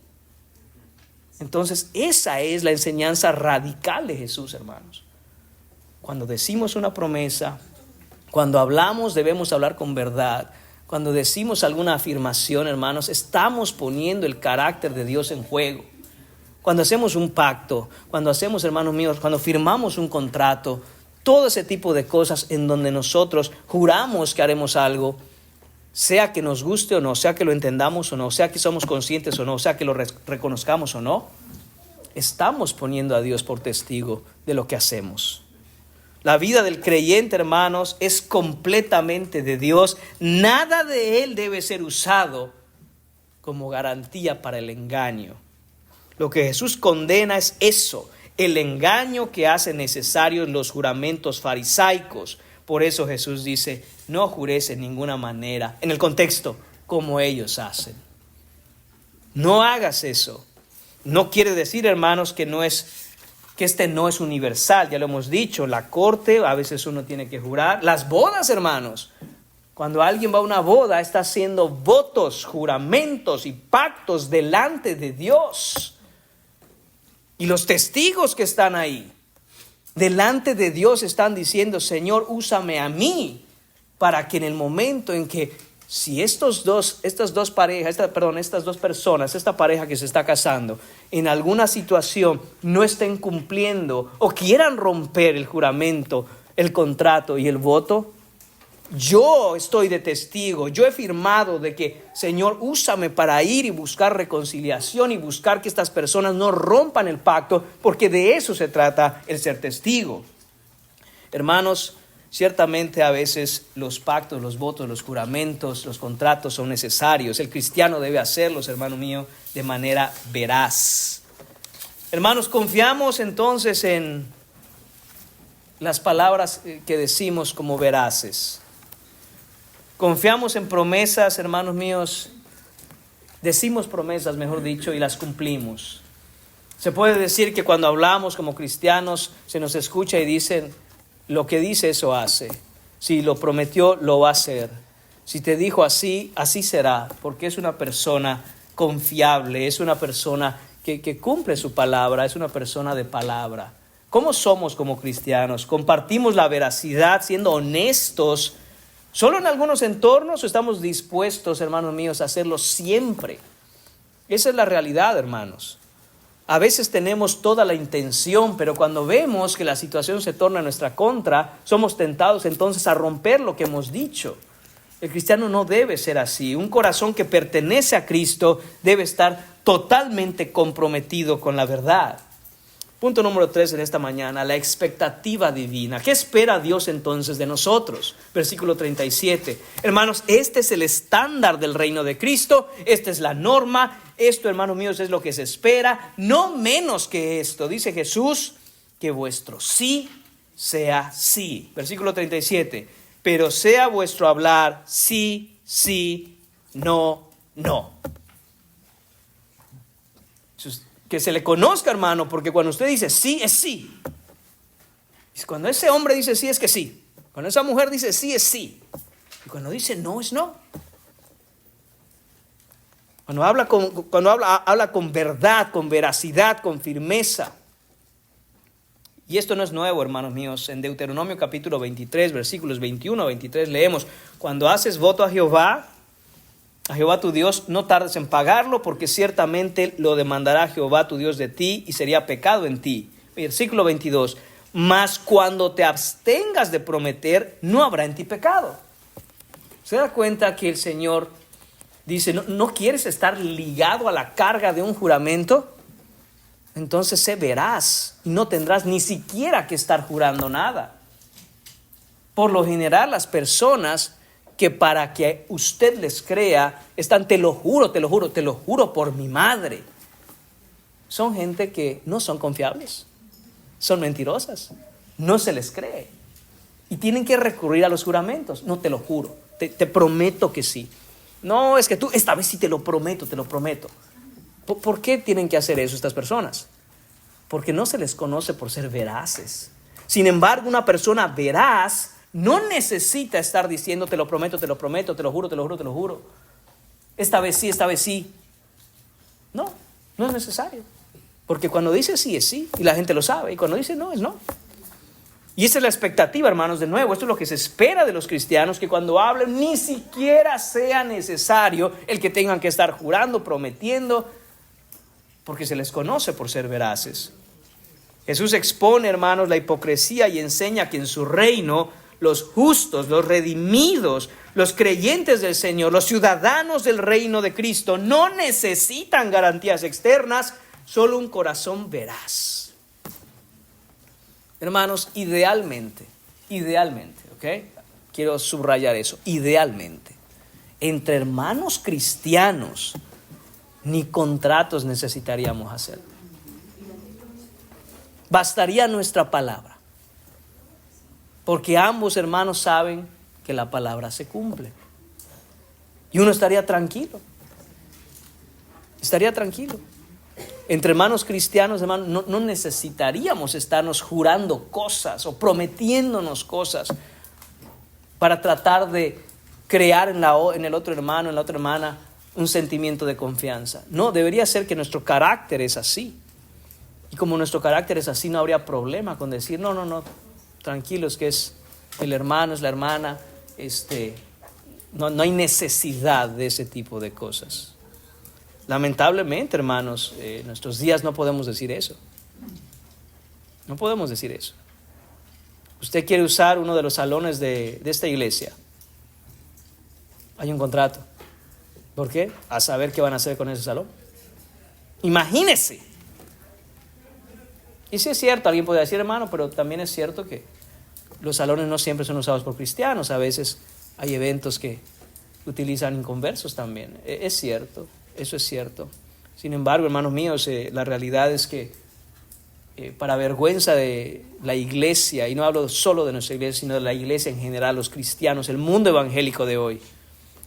Speaker 1: Entonces, esa es la enseñanza radical de Jesús, hermanos. Cuando decimos una promesa, cuando hablamos, debemos hablar con verdad. Cuando decimos alguna afirmación, hermanos, estamos poniendo el carácter de Dios en juego. Cuando hacemos un pacto, cuando hacemos, hermanos míos, cuando firmamos un contrato, todo ese tipo de cosas en donde nosotros juramos que haremos algo, sea que nos guste o no, sea que lo entendamos o no, sea que somos conscientes o no, sea que lo reconozcamos o no, estamos poniendo a Dios por testigo de lo que hacemos. La vida del creyente, hermanos, es completamente de Dios. Nada de él debe ser usado como garantía para el engaño. Lo que Jesús condena es eso, el engaño que hace necesarios los juramentos farisaicos. Por eso Jesús dice, no jures en ninguna manera, en el contexto, como ellos hacen. No hagas eso. No quiere decir, hermanos, que este no es universal, ya lo hemos dicho, la corte, a veces uno tiene que jurar. Las bodas, hermanos, cuando alguien va a una boda, está haciendo votos, juramentos y pactos delante de Dios. Y los testigos que están ahí, delante de Dios están diciendo, Señor, úsame a mí, para que en el momento en que, si estas dos personas, esta pareja que se está casando, en alguna situación no estén cumpliendo o quieran romper el juramento, el contrato y el voto, Yo estoy de testigo, yo he firmado de que, Señor, úsame para ir y buscar reconciliación y buscar que estas personas no rompan el pacto, porque de eso se trata el ser testigo. Hermanos, ciertamente a veces los pactos, los votos, los juramentos, los contratos son necesarios. El cristiano debe hacerlos, hermano mío, de manera veraz. Hermanos, confiamos entonces en las palabras que decimos como veraces. Confiamos en promesas, hermanos míos. Decimos promesas, mejor dicho, y las cumplimos. Se puede decir que cuando hablamos como cristianos se nos escucha y dicen, lo que dice eso hace. Si lo prometió, lo va a hacer. Si te dijo así, así será, porque es una persona confiable, es una persona que cumple su palabra, es una persona de palabra. ¿Cómo somos como cristianos? ¿Compartimos la veracidad siendo honestos solo en algunos entornos o estamos dispuestos, hermanos míos, a hacerlo siempre? Esa es la realidad, hermanos. A veces tenemos toda la intención, pero cuando vemos que la situación se torna en nuestra contra, somos tentados entonces a romper lo que hemos dicho. El cristiano no debe ser así. Un corazón que pertenece a Cristo debe estar totalmente comprometido con la verdad. Punto número 3 en esta mañana, la expectativa divina. ¿Qué espera Dios entonces de nosotros? Versículo 37. Hermanos, este es el estándar del reino de Cristo, esta es la norma, esto, hermanos míos, es lo que se espera, no menos que esto. Dice Jesús, que vuestro sí sea sí. Versículo 37. Pero sea vuestro hablar sí, sí, no, no. Que se le conozca, hermano, porque cuando usted dice sí, es sí. Cuando ese hombre dice sí, es que sí. Cuando esa mujer dice sí, es sí. Y cuando dice no, es no. Cuando habla con verdad, con veracidad, con firmeza. Y esto no es nuevo, hermanos míos. En Deuteronomio capítulo 23, versículos 21 a 23 leemos: cuando haces voto a Jehová tu Dios, no tardes en pagarlo, porque ciertamente lo demandará Jehová tu Dios de ti y sería pecado en ti. Versículo 22. Mas cuando te abstengas de prometer, no habrá en ti pecado. ¿Se da cuenta que el Señor dice, no quieres estar ligado a la carga de un juramento? Entonces sé veraz y no tendrás ni siquiera que estar jurando nada. Por lo general, las personas que para que usted les crea están, te lo juro por mi madre. Son gente que no son confiables, son mentirosas, no se les cree. Y tienen que recurrir a los juramentos. No, te lo juro, te prometo que sí. No, es que tú, esta vez sí te lo prometo. ¿Por qué tienen que hacer eso estas personas? Porque no se les conoce por ser veraces. Sin embargo, una persona veraz no necesita estar diciendo te lo prometo, te lo juro. Esta vez sí. No es necesario. Porque cuando dice sí es sí y la gente lo sabe. Y cuando dice no es no. Y esa es la expectativa, hermanos, de nuevo. Esto es lo que se espera de los cristianos, que cuando hablen ni siquiera sea necesario el que tengan que estar jurando, prometiendo, porque se les conoce por ser veraces. Jesús expone, hermanos, la hipocresía y enseña que en su reino los justos, los redimidos, los creyentes del Señor, los ciudadanos del reino de Cristo no necesitan garantías externas, solo un corazón veraz. Hermanos, idealmente, ¿ok? Quiero subrayar eso, idealmente, entre hermanos cristianos, ni contratos necesitaríamos hacer. Bastaría nuestra palabra. Porque ambos hermanos saben que la palabra se cumple. Y uno estaría tranquilo. Entre hermanos cristianos, hermanos, no necesitaríamos estarnos jurando cosas o prometiéndonos cosas para tratar de crear en el otro hermano, en la otra hermana, un sentimiento de confianza. No, debería ser que nuestro carácter es así. Y como nuestro carácter es así, no habría problema con decir, no, tranquilos, que es el hermano, es la hermana, no hay necesidad de ese tipo de cosas. Lamentablemente, hermanos, en nuestros días no podemos decir eso. No podemos decir eso. Usted quiere usar uno de los salones de esta iglesia Hay un contrato. ¿Por qué? A saber qué van a hacer con ese salón. Imagínese. Y sí es cierto, alguien puede decir, hermano, pero también es cierto que los salones no siempre son usados por cristianos. A veces hay eventos que utilizan inconversos también. Es cierto, eso es cierto. Sin embargo, hermanos míos, la realidad es que para vergüenza de la iglesia, y no hablo solo de nuestra iglesia, sino de la iglesia en general, los cristianos, el mundo evangélico de hoy,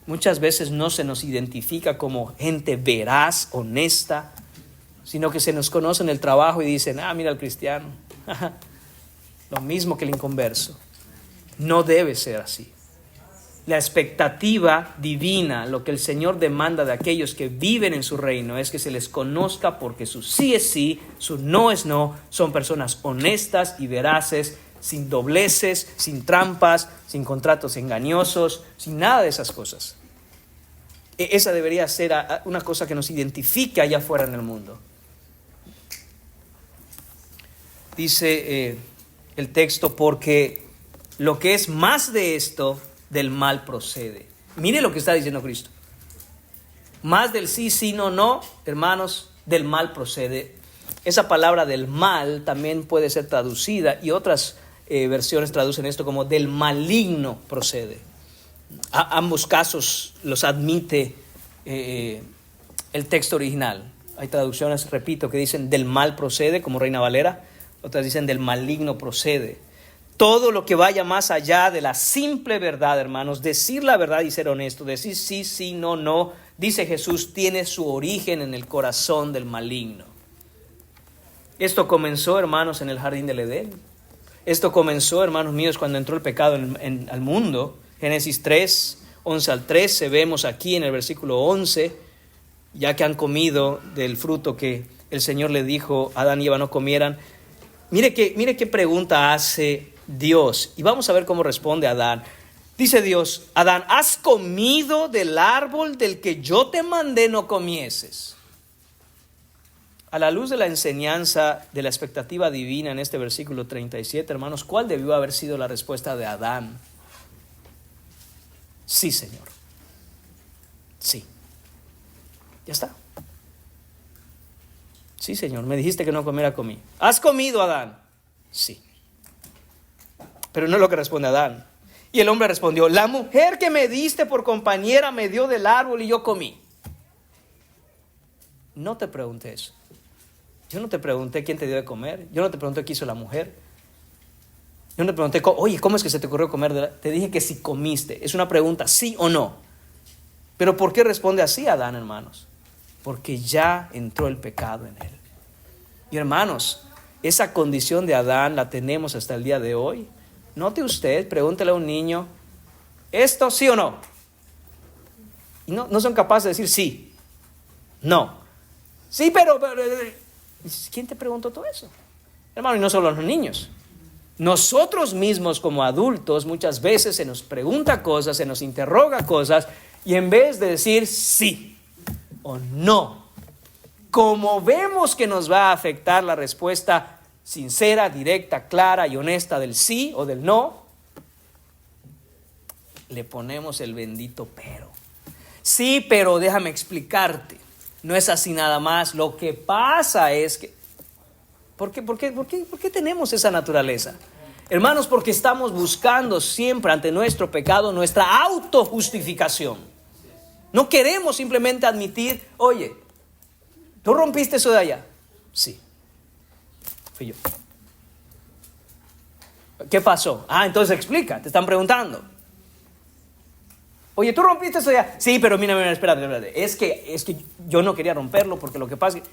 Speaker 1: muchas veces no se nos identifica como gente veraz, honesta, sino que se nos conoce en el trabajo y dicen, mira el cristiano, lo mismo que el inconverso. No debe ser así. La expectativa divina, lo que el Señor demanda de aquellos que viven en su reino, es que se les conozca porque su sí es sí, su no es no, son personas honestas y veraces, sin dobleces, sin trampas, sin contratos engañosos, sin nada de esas cosas. Esa debería ser una cosa que nos identifique allá afuera en el mundo. Dice el texto, porque lo que es más de esto, del mal procede. Mire lo que está diciendo Cristo. Más del sí, sí, no, no, hermanos, del mal procede. Esa palabra del mal también puede ser traducida, y otras versiones traducen esto como del maligno procede. Ambos casos los admite el texto original. Hay traducciones, repito, que dicen del mal procede, como Reina Valera. Otras dicen del maligno procede. Todo lo que vaya más allá de la simple verdad, hermanos, decir la verdad y ser honesto, decir sí, sí, no, no, dice Jesús, tiene su origen en el corazón del maligno. Esto comenzó, hermanos, en el jardín del Edén. Esto comenzó, hermanos míos, cuando entró el pecado al mundo. Génesis 3, 11 al 13, vemos aquí en el versículo 11, ya que han comido del fruto que el Señor le dijo a Adán y Eva no comieran. Mire qué pregunta hace Dios, y vamos a ver cómo responde Adán. Dice Dios, Adán, ¿has comido del árbol del que yo te mandé no comieses? A la luz de la enseñanza de la expectativa divina en este versículo 37, hermanos, ¿cuál debió haber sido la respuesta de Adán? Sí, Señor. Sí. Ya está. Sí, Señor, me dijiste que no comiera, comí. ¿Has comido, Adán? Sí. Pero no es lo que responde Adán. Y el hombre respondió, la mujer que me diste por compañera me dio del árbol y yo comí. No te pregunté eso. Yo no te pregunté quién te dio de comer. Yo no te pregunté qué hizo la mujer. Yo no te pregunté, oye, ¿cómo es que se te ocurrió comer? Te dije que si comiste. Es una pregunta, sí o no. Pero ¿por qué responde así Adán, hermanos? Porque ya entró el pecado en él. Y hermanos, esa condición de Adán la tenemos hasta el día de hoy. Note usted, pregúntele a un niño, ¿esto sí o no? Y no son capaces de decir sí, no. Sí, pero ¿quién te preguntó todo eso? Hermano, y no solo los niños. Nosotros mismos como adultos muchas veces se nos pregunta cosas, se nos interroga cosas, y en vez de decir sí o no, como vemos que nos va a afectar la respuesta sincera, directa, clara y honesta del sí o del no, le ponemos el bendito pero. Sí, pero déjame explicarte. No es así nada más. Lo que pasa es que... ¿Por qué tenemos esa naturaleza? Hermanos, porque estamos buscando siempre ante nuestro pecado nuestra autojustificación. No queremos simplemente admitir, oye, ¿tú rompiste eso de allá? Sí. Fui yo. ¿Qué pasó? Entonces explica, te están preguntando. Oye, ¿tú rompiste eso ya? Sí, pero mira, espérate. Es que yo no quería romperlo porque lo que pasa es que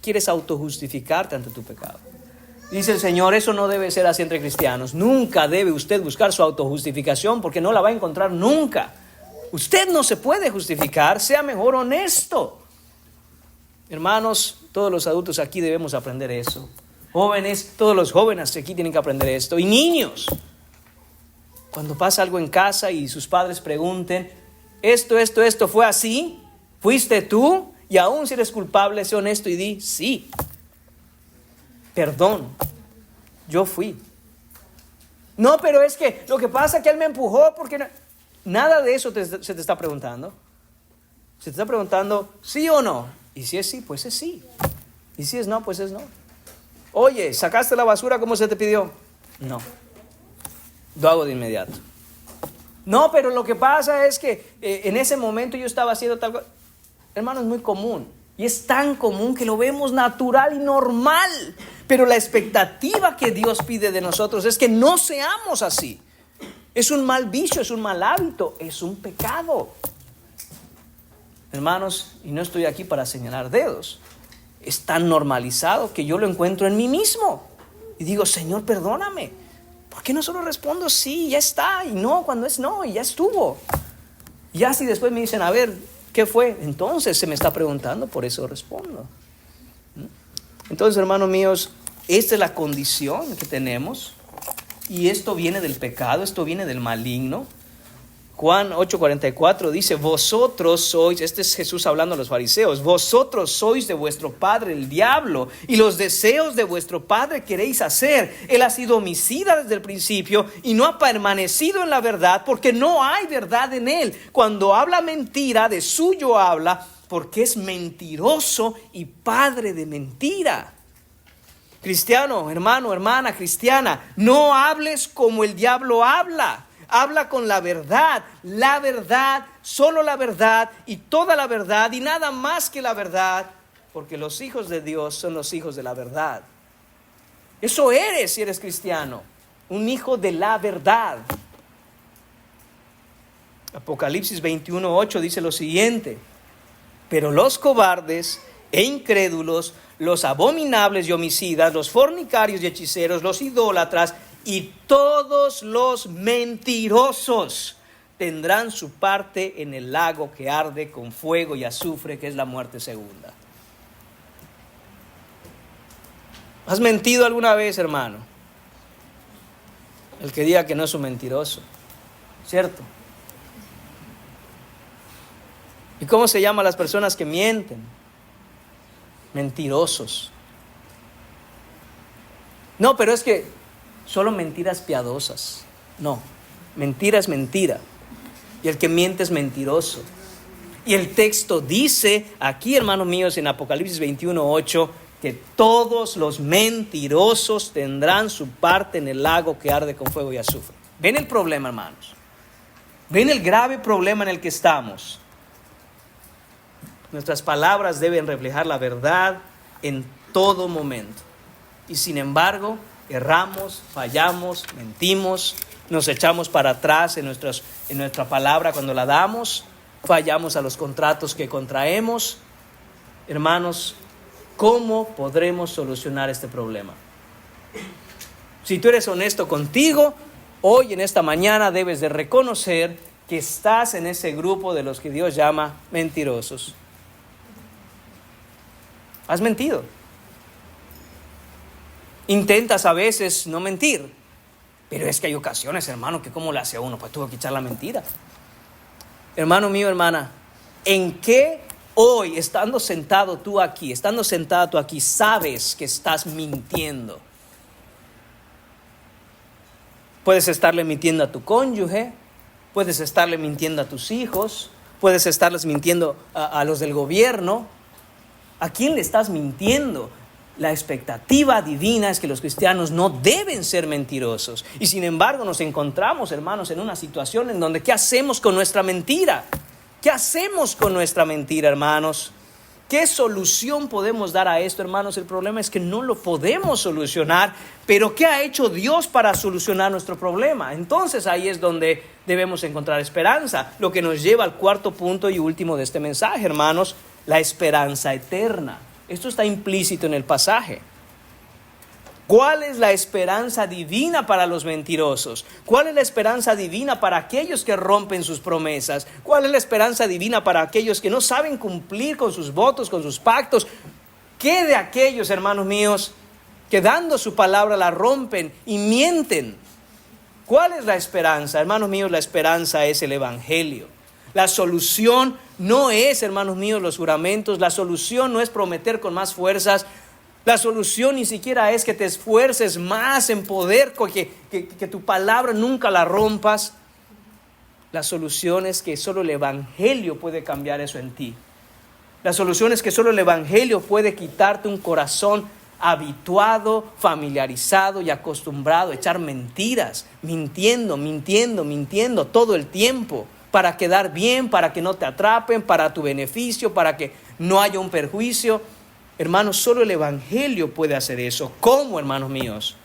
Speaker 1: quieres autojustificarte ante tu pecado. Dice el Señor, eso no debe ser así entre cristianos. Nunca debe usted buscar su autojustificación porque no la va a encontrar nunca. Usted no se puede justificar, sea mejor honesto. Hermanos, todos los adultos aquí debemos aprender eso. Jóvenes, todos los jóvenes aquí tienen que aprender esto. Y niños, cuando pasa algo en casa y sus padres pregunten, esto fue así, fuiste tú, y aún si eres culpable, sé honesto y di, sí, perdón, yo fui. No, pero es que lo que pasa es que él me empujó porque no. nada de eso se te está preguntando. Se te está preguntando sí o no. Y si es sí, pues es sí. Y si es no, pues es no. Oye, ¿sacaste la basura como se te pidió? No. Lo hago de inmediato. No, pero lo que pasa es que en ese momento yo estaba haciendo tal cosa. Hermano, es muy común. Y es tan común que lo vemos natural y normal. Pero la expectativa que Dios pide de nosotros es que no seamos así. Es un mal vicio, es un mal hábito, es un pecado. Hermanos, y no estoy aquí para señalar dedos. Es tan normalizado que yo lo encuentro en mí mismo. Y digo, Señor, perdóname. ¿Por qué no solo respondo sí, ya está? Y no, cuando es no, y ya estuvo. Y ya si después me dicen, a ver, ¿qué fue? Entonces se me está preguntando, por eso respondo. Entonces, hermanos míos, esta es la condición que tenemos. Y esto viene del pecado, esto viene del maligno. Juan 8:44 dice, vosotros sois, este es Jesús hablando a los fariseos, vosotros sois de vuestro padre el diablo, y los deseos de vuestro padre queréis hacer. Él ha sido homicida desde el principio y no ha permanecido en la verdad, porque no hay verdad en él. Cuando habla mentira, de suyo habla, porque es mentiroso y padre de mentira. Cristiano, hermano, hermana cristiana, no hables como el diablo habla. Habla con la verdad, solo la verdad y toda la verdad y nada más que la verdad, porque los hijos de Dios son los hijos de la verdad. Eso eres si eres cristiano, un hijo de la verdad. Apocalipsis 21:8 dice lo siguiente, pero los cobardes e incrédulos, los abominables y homicidas, los fornicarios y hechiceros, los idólatras y todos los mentirosos tendrán su parte en el lago que arde con fuego y azufre, que es la muerte segunda. ¿Has mentido alguna vez, hermano? El que diga que no es un mentiroso, ¿cierto? ¿Y cómo se llaman las personas que mienten? Mentirosos. No, pero es que solo mentiras piadosas. No, mentira es mentira. Y el que miente es mentiroso. Y el texto dice aquí, hermanos míos, en Apocalipsis 21:8, que todos los mentirosos tendrán su parte en el lago que arde con fuego y azufre. ¿Ven el problema, hermanos? ¿Ven el grave problema en el que estamos? Nuestras palabras deben reflejar la verdad en todo momento. Y sin embargo, erramos, fallamos, mentimos, nos echamos para atrás en nuestra palabra cuando la damos, fallamos a los contratos que contraemos. Hermanos, ¿cómo podremos solucionar este problema? Si tú eres honesto contigo, hoy en esta mañana debes de reconocer que estás en ese grupo de los que Dios llama mentirosos. Has mentido. Intentas a veces no mentir, pero es que hay ocasiones, hermano, que ¿cómo le hace a uno? Pues tuvo que echar la mentira. Hermano mío, hermana, ¿en qué hoy, estando sentada tú aquí, sabes que estás mintiendo? Puedes estarle mintiendo a tu cónyuge, puedes estarle mintiendo a tus hijos, puedes estarles mintiendo a los del gobierno. ¿A quién le estás mintiendo? La expectativa divina es que los cristianos no deben ser mentirosos. Y sin embargo nos encontramos, hermanos, en una situación en donde ¿qué hacemos con nuestra mentira? ¿Qué hacemos con nuestra mentira, hermanos? ¿Qué solución podemos dar a esto, hermanos? El problema es que no lo podemos solucionar, pero ¿qué ha hecho Dios para solucionar nuestro problema? Entonces ahí es donde debemos encontrar esperanza, lo que nos lleva al cuarto punto y último de este mensaje, hermanos, la esperanza eterna. Esto está implícito en el pasaje. ¿Cuál es la esperanza divina para los mentirosos? ¿Cuál es la esperanza divina para aquellos que rompen sus promesas? ¿Cuál es la esperanza divina para aquellos que no saben cumplir con sus votos, con sus pactos? ¿Qué de aquellos, hermanos míos, que dando su palabra la rompen y mienten? ¿Cuál es la esperanza? Hermanos míos, la esperanza es el Evangelio. La solución no es, hermanos míos, los juramentos. La solución no es prometer con más fuerzas. La solución ni siquiera es que te esfuerces más en poder, que tu palabra nunca la rompas. La solución es que solo el Evangelio puede cambiar eso en ti. La solución es que solo el Evangelio puede quitarte un corazón habituado, familiarizado y acostumbrado a echar mentiras, mintiendo todo el tiempo para quedar bien, para que no te atrapen, para tu beneficio, para que no haya un perjuicio. Hermanos, solo el Evangelio puede hacer eso. ¿Cómo, hermanos míos?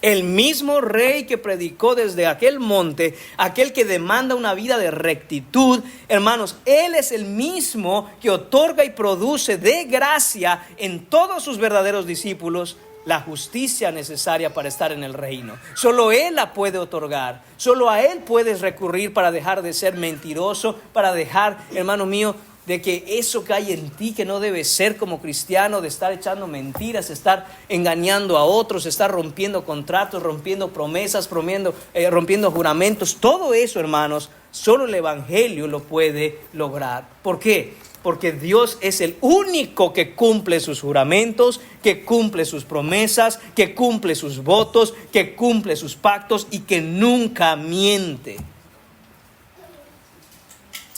Speaker 1: El mismo rey que predicó desde aquel monte, aquel que demanda una vida de rectitud, hermanos, Él es el mismo que otorga y produce de gracia en todos sus verdaderos discípulos la justicia necesaria para estar en el reino. Solo Él la puede otorgar, solo a Él puedes recurrir para dejar de ser mentiroso, para dejar, hermano mío, de que eso que hay en ti que no debe ser como cristiano, de estar echando mentiras, estar engañando a otros, estar rompiendo contratos, rompiendo promesas, rompiendo juramentos, todo eso, hermanos, solo el Evangelio lo puede lograr. ¿Por qué? Porque Dios es el único que cumple sus juramentos, que cumple sus promesas, que cumple sus votos, que cumple sus pactos y que nunca miente.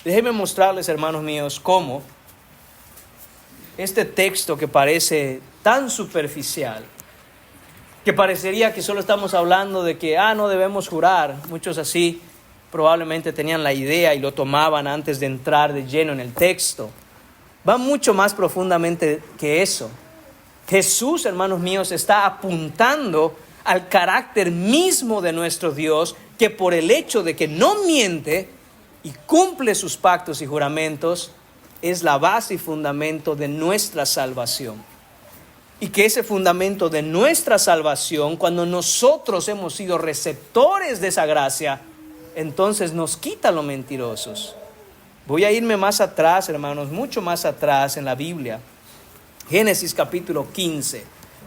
Speaker 1: Déjenme mostrarles, hermanos míos, cómo este texto que parece tan superficial, que parecería que solo estamos hablando de que, no debemos jurar. Muchos así probablemente tenían la idea y lo tomaban antes de entrar de lleno en el texto. Va mucho más profundamente que eso. Jesús, hermanos míos, está apuntando al carácter mismo de nuestro Dios, que por el hecho de que no miente y cumple sus pactos y juramentos, es la base y fundamento de nuestra salvación. Y que ese fundamento de nuestra salvación, cuando nosotros hemos sido receptores de esa gracia, entonces nos quita los mentirosos. Voy a irme más atrás, hermanos, mucho más atrás en la Biblia. Génesis capítulo 15,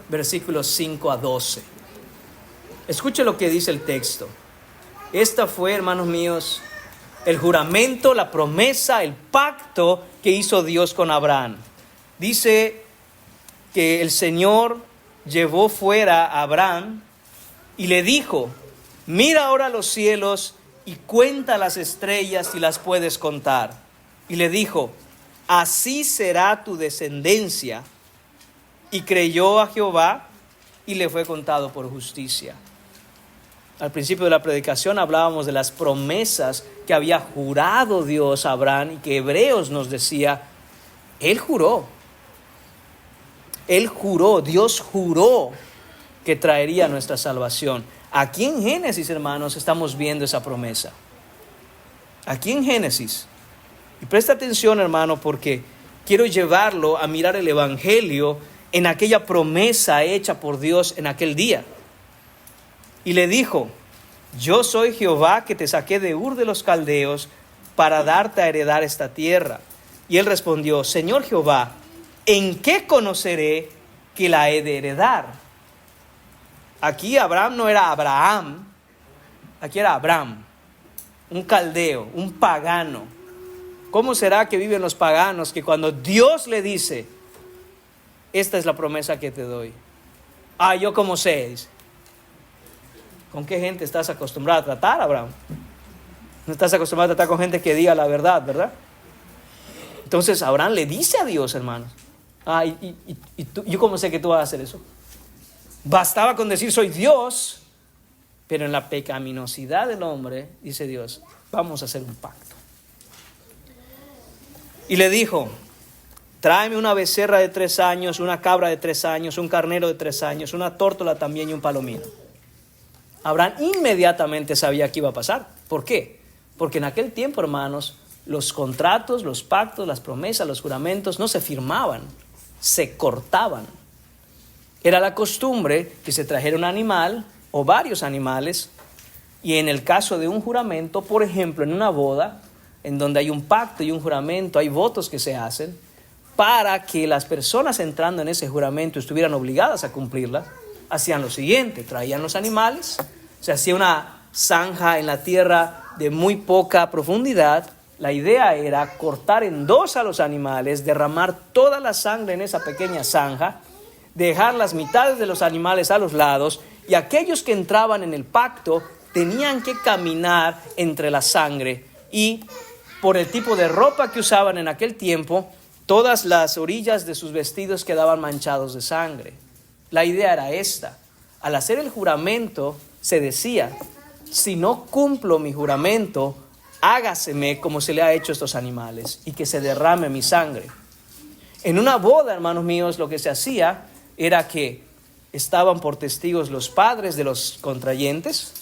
Speaker 1: versículos 5 a 12. Escuche lo que dice el texto. Esta fue, hermanos míos, el juramento, la promesa, el pacto que hizo Dios con Abraham. Dice que el Señor llevó fuera a Abraham y le dijo: mira ahora los cielos y cuenta las estrellas si las puedes contar. Y le dijo: así será tu descendencia. Y creyó a Jehová y le fue contado por justicia. Al principio de la predicación hablábamos de las promesas que había jurado Dios a Abraham y que Hebreos nos decía, Él juró, Dios juró que traería nuestra salvación. Aquí en Génesis, hermanos, estamos viendo esa promesa. Aquí en Génesis. Y presta atención, hermano, porque quiero llevarlo a mirar el Evangelio en aquella promesa hecha por Dios en aquel día. Y le dijo: yo soy Jehová que te saqué de Ur de los Caldeos para darte a heredar esta tierra. Y él respondió: Señor Jehová, ¿en qué conoceré que la he de heredar? Aquí Abraham no era Abraham, aquí era Abram, un caldeo, un pagano. ¿Cómo será que viven los paganos que cuando Dios le dice: esta es la promesa que te doy? Yo como sé, dice. ¿Con qué gente estás acostumbrado a tratar, Abraham? No estás acostumbrado a tratar con gente que diga la verdad, ¿verdad? Entonces Abraham le dice a Dios, hermanos: y tú, yo cómo sé que tú vas a hacer eso. Bastaba con decir soy Dios, pero en la pecaminosidad del hombre, dice Dios, vamos a hacer un pacto. Y le dijo: tráeme una becerra de 3 años, una cabra de 3 años, un carnero de 3 años, una tórtola también y un palomino. Abraham inmediatamente sabía qué iba a pasar. ¿Por qué? Porque en aquel tiempo, hermanos, los contratos, los pactos, las promesas, los juramentos no se firmaban, se cortaban. Era la costumbre que se trajera un animal o varios animales, y en el caso de un juramento, por ejemplo, en una boda, en donde hay un pacto y un juramento, hay votos que se hacen para que las personas entrando en ese juramento estuvieran obligadas a cumplirlas. Hacían lo siguiente: traían los animales, se hacía una zanja en la tierra de muy poca profundidad. La idea era cortar en 2 a los animales, derramar toda la sangre en esa pequeña zanja, dejar las mitades de los animales a los lados, y aquellos que entraban en el pacto tenían que caminar entre la sangre, y por el tipo de ropa que usaban en aquel tiempo, todas las orillas de sus vestidos quedaban manchados de sangre. La idea era esta: al hacer el juramento se decía, si no cumplo mi juramento, hágaseme como se le ha hecho a estos animales y que se derrame mi sangre. En una boda, hermanos míos, lo que se hacía era que estaban por testigos los padres de los contrayentes,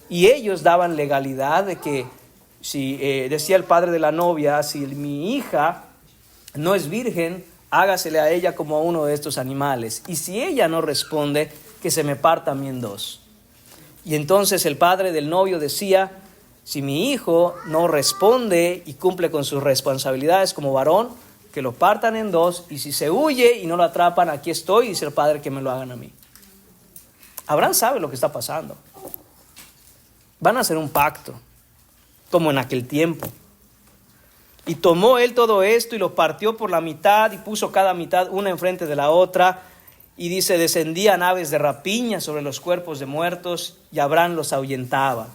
Speaker 1: y ellos daban legalidad de que si decía el padre de la novia, si mi hija no es virgen, hágasele a ella como a uno de estos animales, y si ella no responde, que se me parta a mí en dos. Y entonces el padre del novio decía, si mi hijo no responde y cumple con sus responsabilidades como varón, que lo partan en dos, y si se huye y no lo atrapan, aquí estoy, dice el padre, que me lo hagan a mí. Abraham sabe lo que está pasando. Van a hacer un pacto, como en aquel tiempo. Y tomó él todo esto y lo partió por la mitad y puso cada mitad una enfrente de la otra. Y dice, descendían aves de rapiña sobre los cuerpos de muertos, y Abraham los ahuyentaba.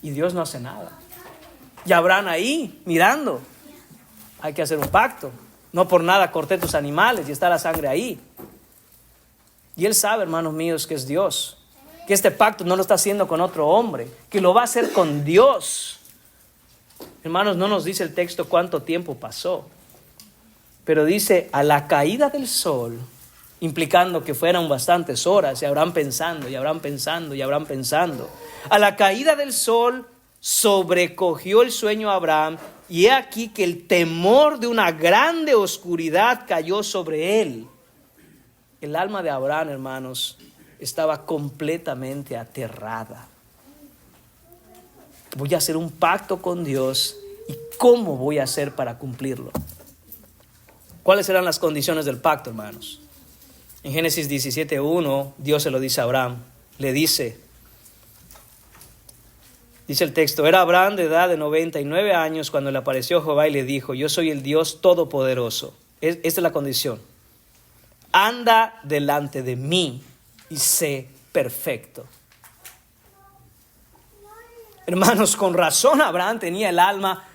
Speaker 1: Y Dios no hace nada. Y Abraham ahí, mirando. Hay que hacer un pacto. No por nada corté tus animales y está la sangre ahí. Y él sabe, hermanos míos, que es Dios. Que este pacto no lo está haciendo con otro hombre, que lo va a hacer con Dios. Hermanos, no nos dice el texto cuánto tiempo pasó, pero dice a la caída del sol, implicando que fueran bastantes horas, y Abraham pensando, y Abraham pensando, y Abraham pensando. A la caída del sol sobrecogió el sueño a Abraham, y he aquí que el temor de una grande oscuridad cayó sobre él. El alma de Abraham, hermanos, estaba completamente aterrada. Voy a hacer un pacto con Dios, ¿y cómo voy a hacer para cumplirlo? ¿Cuáles serán las condiciones del pacto, hermanos? En Génesis 17:1, Dios se lo dice a Abraham. Le dice el texto, era Abraham de edad de 99 años cuando le apareció Jehová y le dijo, yo soy el Dios Todopoderoso. Esta es la condición. Anda delante de mí y sé perfecto. Hermanos, con razón Abraham tenía el alma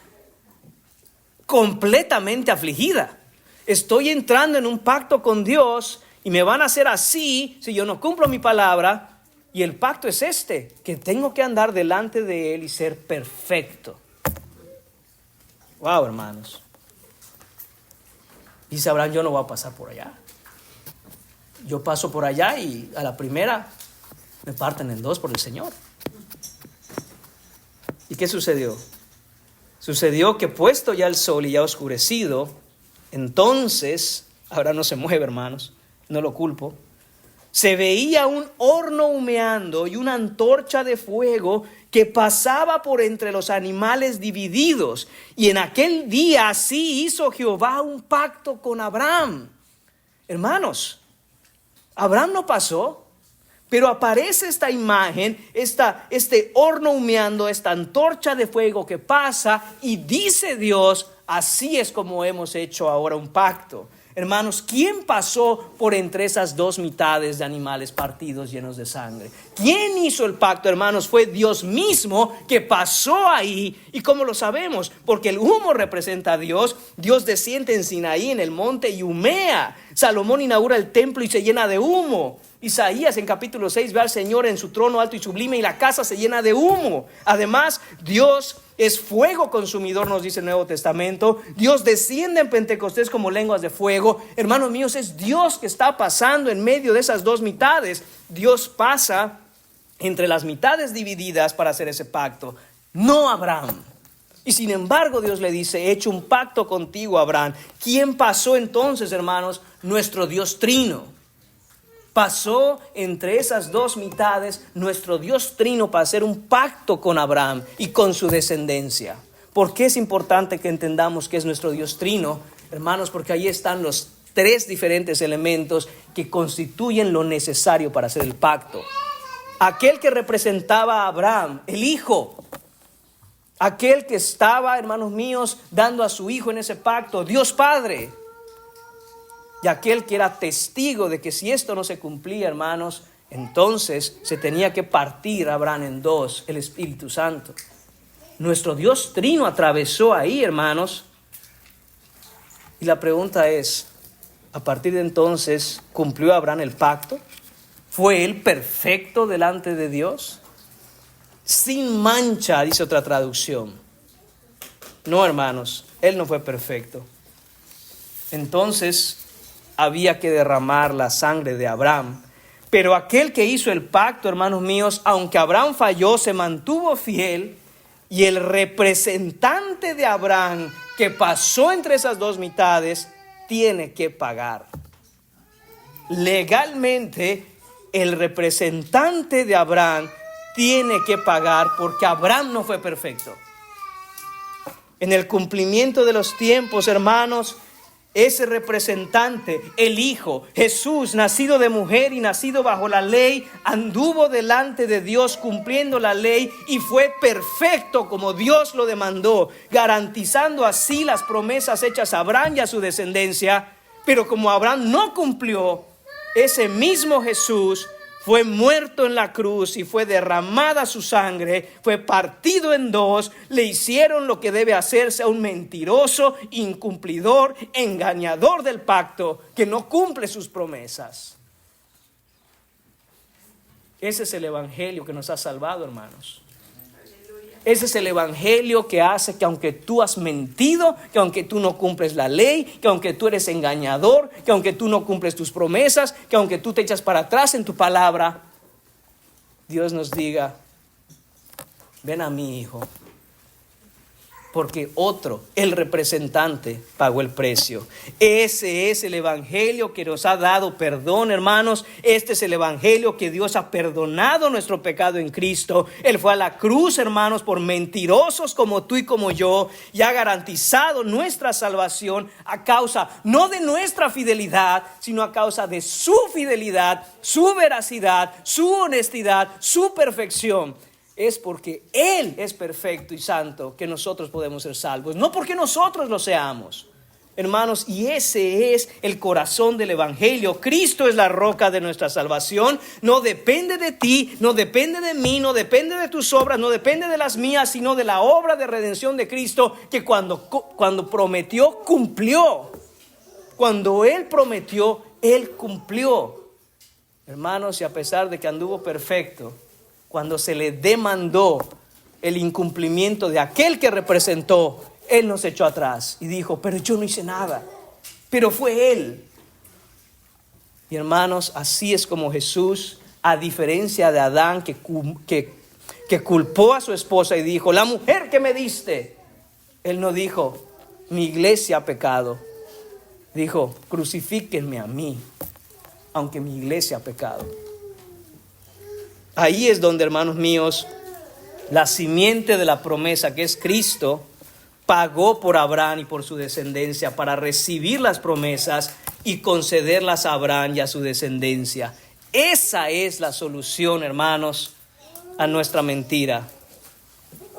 Speaker 1: completamente afligida. Estoy entrando en un pacto con Dios y me van a hacer así si yo no cumplo mi palabra. Y el pacto es este, que tengo que andar delante de Él y ser perfecto. Wow, hermanos. Dice Abraham, yo no voy a pasar por allá. Yo paso por allá y a la primera me parten en dos por el Señor. ¿Y qué sucedió? Sucedió que puesto ya el sol y ya oscurecido, entonces, ahora no se mueve, hermanos, no lo culpo, se veía un horno humeando y una antorcha de fuego que pasaba por entre los animales divididos. Y en aquel día así hizo Jehová un pacto con Abraham. Hermanos, Abraham no pasó, pero aparece esta imagen, este horno humeando, esta antorcha de fuego que pasa, y dice Dios, así es como hemos hecho ahora un pacto. Hermanos, ¿quién pasó por entre esas dos mitades de animales partidos llenos de sangre? ¿Quién hizo el pacto, hermanos? Fue Dios mismo que pasó ahí. ¿Y cómo lo sabemos? Porque el humo representa a Dios. Dios desciende en Sinaí, en el monte, y humea. Salomón inaugura el templo y se llena de humo. Isaías en capítulo 6 ve al Señor en su trono alto y sublime y la casa se llena de humo. Además, Dios es fuego consumidor, nos dice el Nuevo Testamento. Dios desciende en Pentecostés como lenguas de fuego. Hermanos míos, es Dios que está pasando en medio de esas dos mitades. Dios pasa entre las mitades divididas para hacer ese pacto, no Abraham. Y sin embargo Dios le dice, he hecho un pacto contigo, Abraham. ¿Quién pasó entonces, hermanos? Nuestro Dios Trino. Pasó entre esas dos mitades nuestro Dios Trino para hacer un pacto con Abraham y con su descendencia. ¿Por qué es importante que entendamos que es nuestro Dios Trino? Hermanos, porque ahí están los tres diferentes elementos que constituyen lo necesario para hacer el pacto. Aquel que representaba a Abraham, el Hijo. Aquel que estaba, hermanos míos, dando a su Hijo en ese pacto, Dios Padre. Y aquel que era testigo de que si esto no se cumplía, hermanos, entonces se tenía que partir Abraham en dos, el Espíritu Santo. Nuestro Dios trino atravesó ahí, hermanos. Y la pregunta es, a partir de entonces, ¿cumplió Abraham el pacto? ¿Fue él perfecto delante de Dios? Sin mancha, dice otra traducción. No, hermanos, él no fue perfecto. Entonces, había que derramar la sangre de Abraham. Pero aquel que hizo el pacto, hermanos míos, aunque Abraham falló, se mantuvo fiel. Y el representante de Abraham, que pasó entre esas dos mitades, tiene que pagar. Legalmente, el representante de Abraham tiene que pagar porque Abraham no fue perfecto. En el cumplimiento de los tiempos, hermanos, ese representante, el Hijo, Jesús, nacido de mujer y nacido bajo la ley, anduvo delante de Dios cumpliendo la ley y fue perfecto como Dios lo demandó, garantizando así las promesas hechas a Abraham y a su descendencia. Pero como Abraham no cumplió, ese mismo Jesús fue muerto en la cruz y fue derramada su sangre, fue partido en dos, le hicieron lo que debe hacerse a un mentiroso, incumplidor, engañador del pacto, que no cumple sus promesas. Ese es el evangelio que nos ha salvado, hermanos. Ese es el evangelio que hace que aunque tú has mentido, que aunque tú no cumples la ley, que aunque tú eres engañador, que aunque tú no cumples tus promesas, que aunque tú te echas para atrás en tu palabra, Dios nos diga, ven a mí, hijo. Porque otro, el representante, pagó el precio. Ese es el evangelio que nos ha dado perdón, hermanos. Este es el evangelio que Dios ha perdonado nuestro pecado en Cristo. Él fue a la cruz, hermanos, por mentirosos como tú y como yo, y ha garantizado nuestra salvación a causa no de nuestra fidelidad, sino a causa de su fidelidad, su veracidad, su honestidad, su perfección. Es porque Él es perfecto y santo que nosotros podemos ser salvos, no porque nosotros lo seamos. Hermanos, y ese es el corazón del evangelio. Cristo es la roca de nuestra salvación. No depende de ti, no depende de mí, no depende de tus obras, no depende de las mías, sino de la obra de redención de Cristo, que cuando prometió, cumplió. Cuando Él prometió, Él cumplió. Hermanos, y a pesar de que anduvo perfecto, cuando se le demandó el incumplimiento de aquel que representó, Él nos echó atrás y dijo, pero yo no hice nada, pero fue Él. Y hermanos, así es como Jesús, a diferencia de Adán que culpó a su esposa y dijo, la mujer que me diste, Él no dijo, mi iglesia ha pecado. Dijo, crucifíquenme a mí, aunque mi iglesia ha pecado. Ahí es donde, hermanos míos, la simiente de la promesa, que es Cristo, pagó por Abraham y por su descendencia para recibir las promesas y concederlas a Abraham y a su descendencia. Esa es la solución, hermanos, a nuestra mentira.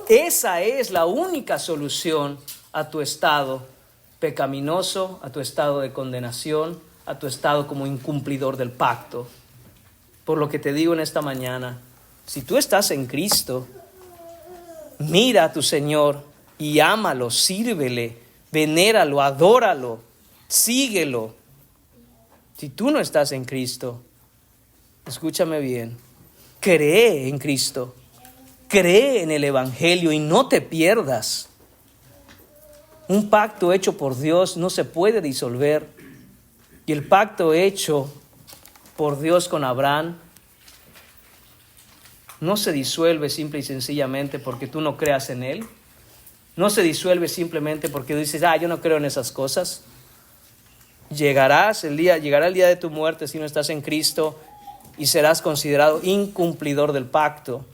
Speaker 1: Esa es la única solución a tu estado pecaminoso, a tu estado de condenación, a tu estado como incumplidor del pacto. Por lo que te digo en esta mañana, si tú estás en Cristo, mira a tu Señor y ámalo, sírvele, venéralo, adóralo, síguelo. Si tú no estás en Cristo, escúchame bien, cree en Cristo, cree en el Evangelio y no te pierdas. Un pacto hecho por Dios no se puede disolver, y el pacto hecho por Dios con Abraham no se disuelve simple y sencillamente porque tú no creas en Él. No se disuelve simplemente porque dices, yo no creo en esas cosas. Llegará el día de tu muerte si no estás en Cristo y serás considerado incumplidor del pacto.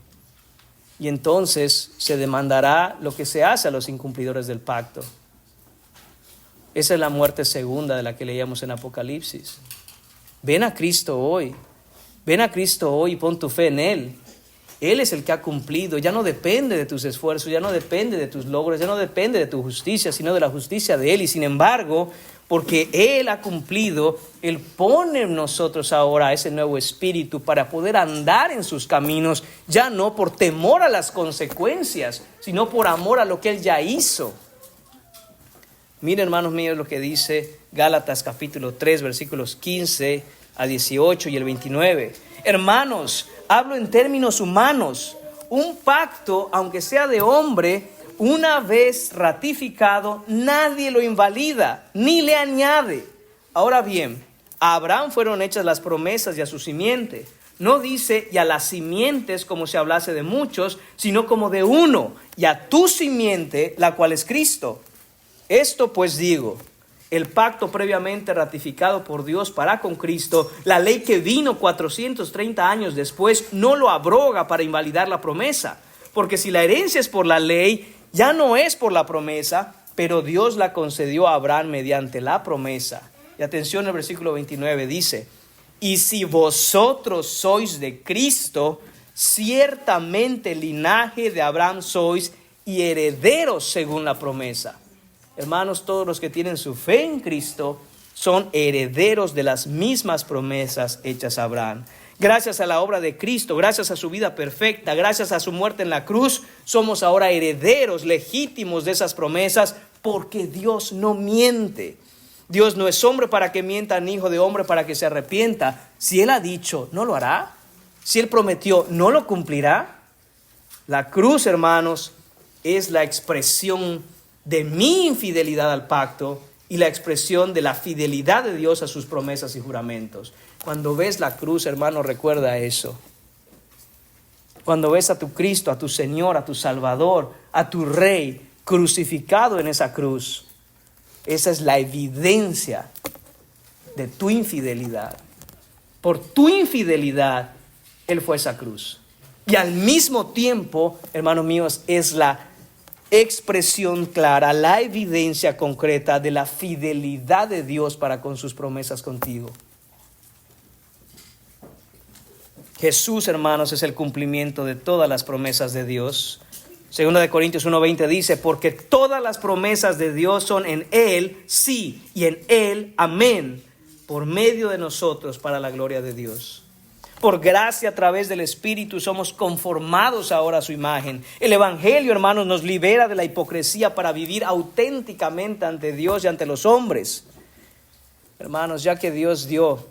Speaker 1: Y entonces se demandará lo que se hace a los incumplidores del pacto. Esa es la muerte segunda de la que leíamos en Apocalipsis. Ven a Cristo hoy. Ven a Cristo hoy y pon tu fe en Él. Él es el que ha cumplido. Ya no depende de tus esfuerzos, ya no depende de tus logros, ya no depende de tu justicia, sino de la justicia de Él. Y sin embargo, porque Él ha cumplido, Él pone en nosotros ahora ese nuevo espíritu para poder andar en sus caminos, ya no por temor a las consecuencias, sino por amor a lo que Él ya hizo. Miren, hermanos míos, lo que dice Gálatas capítulo 3, versículos 15 a 18 y el 29. Hermanos, hablo en términos humanos. Un pacto, aunque sea de hombre, una vez ratificado, nadie lo invalida ni le añade. Ahora bien, a Abraham fueron hechas las promesas y a su simiente. No dice y a las simientes como si hablase de muchos, sino como de uno, y a tu simiente, la cual es Cristo. Esto pues digo, el pacto previamente ratificado por Dios para con Cristo, la ley que vino 430 años después, no lo abroga para invalidar la promesa. Porque si la herencia es por la ley, ya no es por la promesa, pero Dios la concedió a Abraham mediante la promesa. Y atención, el versículo 29 dice, y si vosotros sois de Cristo, ciertamente linaje de Abraham sois y herederos según la promesa. Hermanos, todos los que tienen su fe en Cristo son herederos de las mismas promesas hechas a Abraham. Gracias a la obra de Cristo, gracias a su vida perfecta, gracias a su muerte en la cruz, somos ahora herederos legítimos de esas promesas porque Dios no miente. Dios no es hombre para que mienta, ni hijo de hombre para que se arrepienta. Si Él ha dicho, ¿no lo hará? Si Él prometió, ¿no lo cumplirá? La cruz, hermanos, es la expresión de mi infidelidad al pacto y la expresión de la fidelidad de Dios a sus promesas y juramentos. Cuando ves la cruz, hermano, recuerda eso. Cuando ves a tu Cristo, a tu Señor, a tu Salvador, a tu Rey crucificado en esa cruz, esa es la evidencia de tu infidelidad. Por tu infidelidad, Él fue a esa cruz. Y al mismo tiempo, hermanos míos, es la expresión clara, la evidencia concreta de la fidelidad de Dios para con sus promesas contigo. Jesús, hermanos, es el cumplimiento de todas las promesas de Dios. Segunda de Corintios 1:20 dice, porque todas las promesas de Dios son en Él, sí, y en Él, amén, por medio de nosotros para la gloria de Dios. Por gracia a través del Espíritu somos conformados ahora a su imagen. El Evangelio, hermanos, nos libera de la hipocresía para vivir auténticamente ante Dios y ante los hombres. Hermanos, ya que Dios dio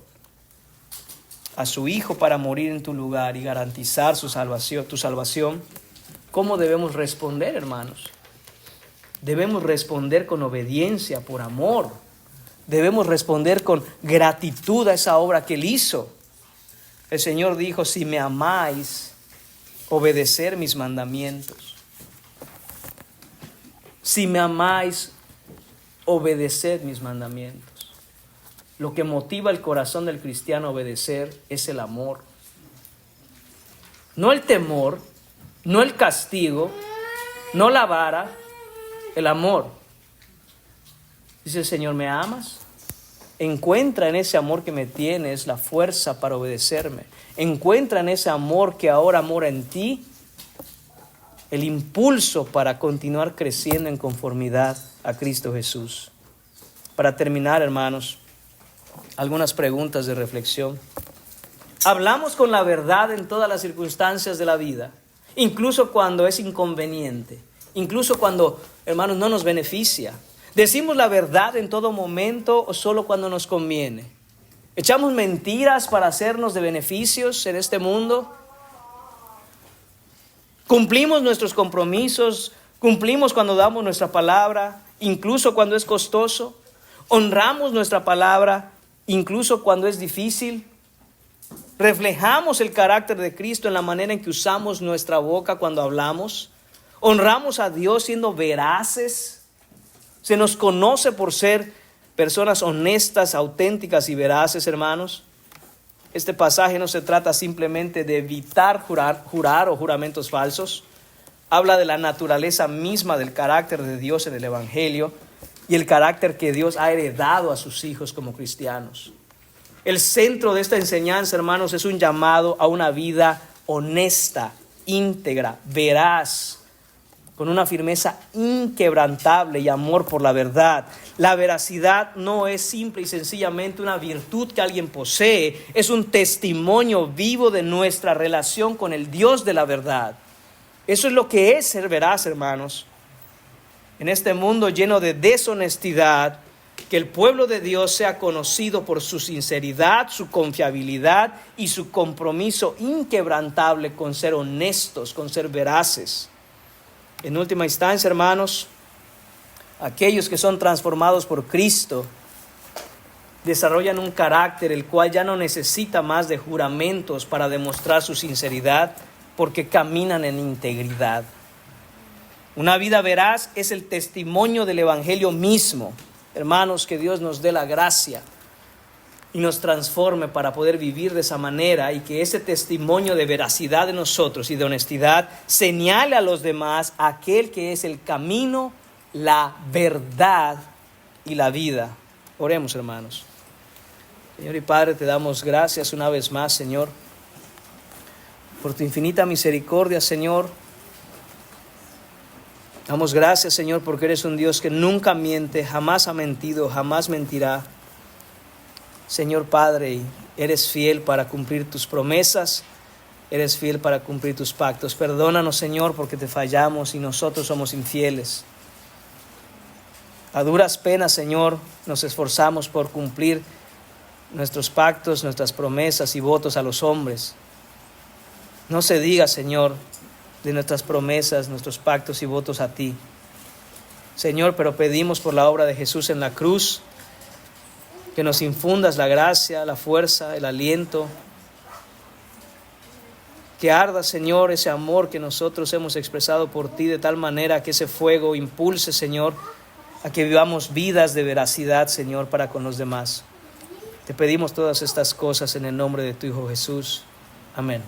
Speaker 1: a su Hijo para morir en tu lugar y garantizar su salvación, tu salvación, ¿cómo debemos responder, hermanos? Debemos responder con obediencia, por amor. Debemos responder con gratitud a esa obra que Él hizo. El Señor dijo, si me amáis, obedecer mis mandamientos. Si me amáis, obedeced mis mandamientos. Lo que motiva el corazón del cristiano a obedecer es el amor. No el temor, no el castigo, no la vara, el amor. Dice el Señor, ¿me amas? Encuentra en ese amor que me tienes la fuerza para obedecerme. Encuentra en ese amor que ahora mora en ti el impulso para continuar creciendo en conformidad a Cristo Jesús. Para terminar, hermanos, algunas preguntas de reflexión. Hablamos con la verdad en todas las circunstancias de la vida, incluso cuando es inconveniente, incluso cuando, hermanos, no nos beneficia. ¿Decimos la verdad en todo momento o solo cuando nos conviene? ¿Echamos mentiras para hacernos de beneficios en este mundo? ¿Cumplimos nuestros compromisos? ¿Cumplimos cuando damos nuestra palabra, incluso cuando es costoso? ¿Honramos nuestra palabra, incluso cuando es difícil? ¿Reflejamos el carácter de Cristo en la manera en que usamos nuestra boca cuando hablamos? ¿Honramos a Dios siendo veraces? Se nos conoce por ser personas honestas, auténticas y veraces, hermanos. Este pasaje no se trata simplemente de evitar jurar o juramentos falsos. Habla de la naturaleza misma del carácter de Dios en el Evangelio y el carácter que Dios ha heredado a sus hijos como cristianos. El centro de esta enseñanza, hermanos, es un llamado a una vida honesta, íntegra, veraz, con una firmeza inquebrantable y amor por la verdad. La veracidad no es simple y sencillamente una virtud que alguien posee, es un testimonio vivo de nuestra relación con el Dios de la verdad. Eso es lo que es ser veraz, hermanos. En este mundo lleno de deshonestidad, que el pueblo de Dios sea conocido por su sinceridad, su confiabilidad y su compromiso inquebrantable con ser honestos, con ser veraces. En última instancia, hermanos, aquellos que son transformados por Cristo desarrollan un carácter el cual ya no necesita más de juramentos para demostrar su sinceridad, porque caminan en integridad. Una vida veraz es el testimonio del Evangelio mismo. Hermanos, que Dios nos dé la gracia y nos transforme para poder vivir de esa manera, y que ese testimonio de veracidad de nosotros y de honestidad señale a los demás aquel que es el camino, la verdad y la vida. Oremos, hermanos. Señor y Padre, te damos gracias una vez más, Señor, por tu infinita misericordia, Señor. Damos gracias, Señor, porque eres un Dios que nunca miente, jamás ha mentido, jamás mentirá. Señor Padre, eres fiel para cumplir tus promesas, eres fiel para cumplir tus pactos. Perdónanos, Señor, porque te fallamos y nosotros somos infieles. A duras penas, Señor, nos esforzamos por cumplir nuestros pactos, nuestras promesas y votos a los hombres. No se diga, Señor, de nuestras promesas, nuestros pactos y votos a ti. Señor, pero pedimos por la obra de Jesús en la cruz, que nos infundas la gracia, la fuerza, el aliento. Que arda, Señor, ese amor que nosotros hemos expresado por ti, de tal manera que ese fuego impulse, Señor, a que vivamos vidas de veracidad, Señor, para con los demás. Te pedimos todas estas cosas en el nombre de tu Hijo Jesús. Amén.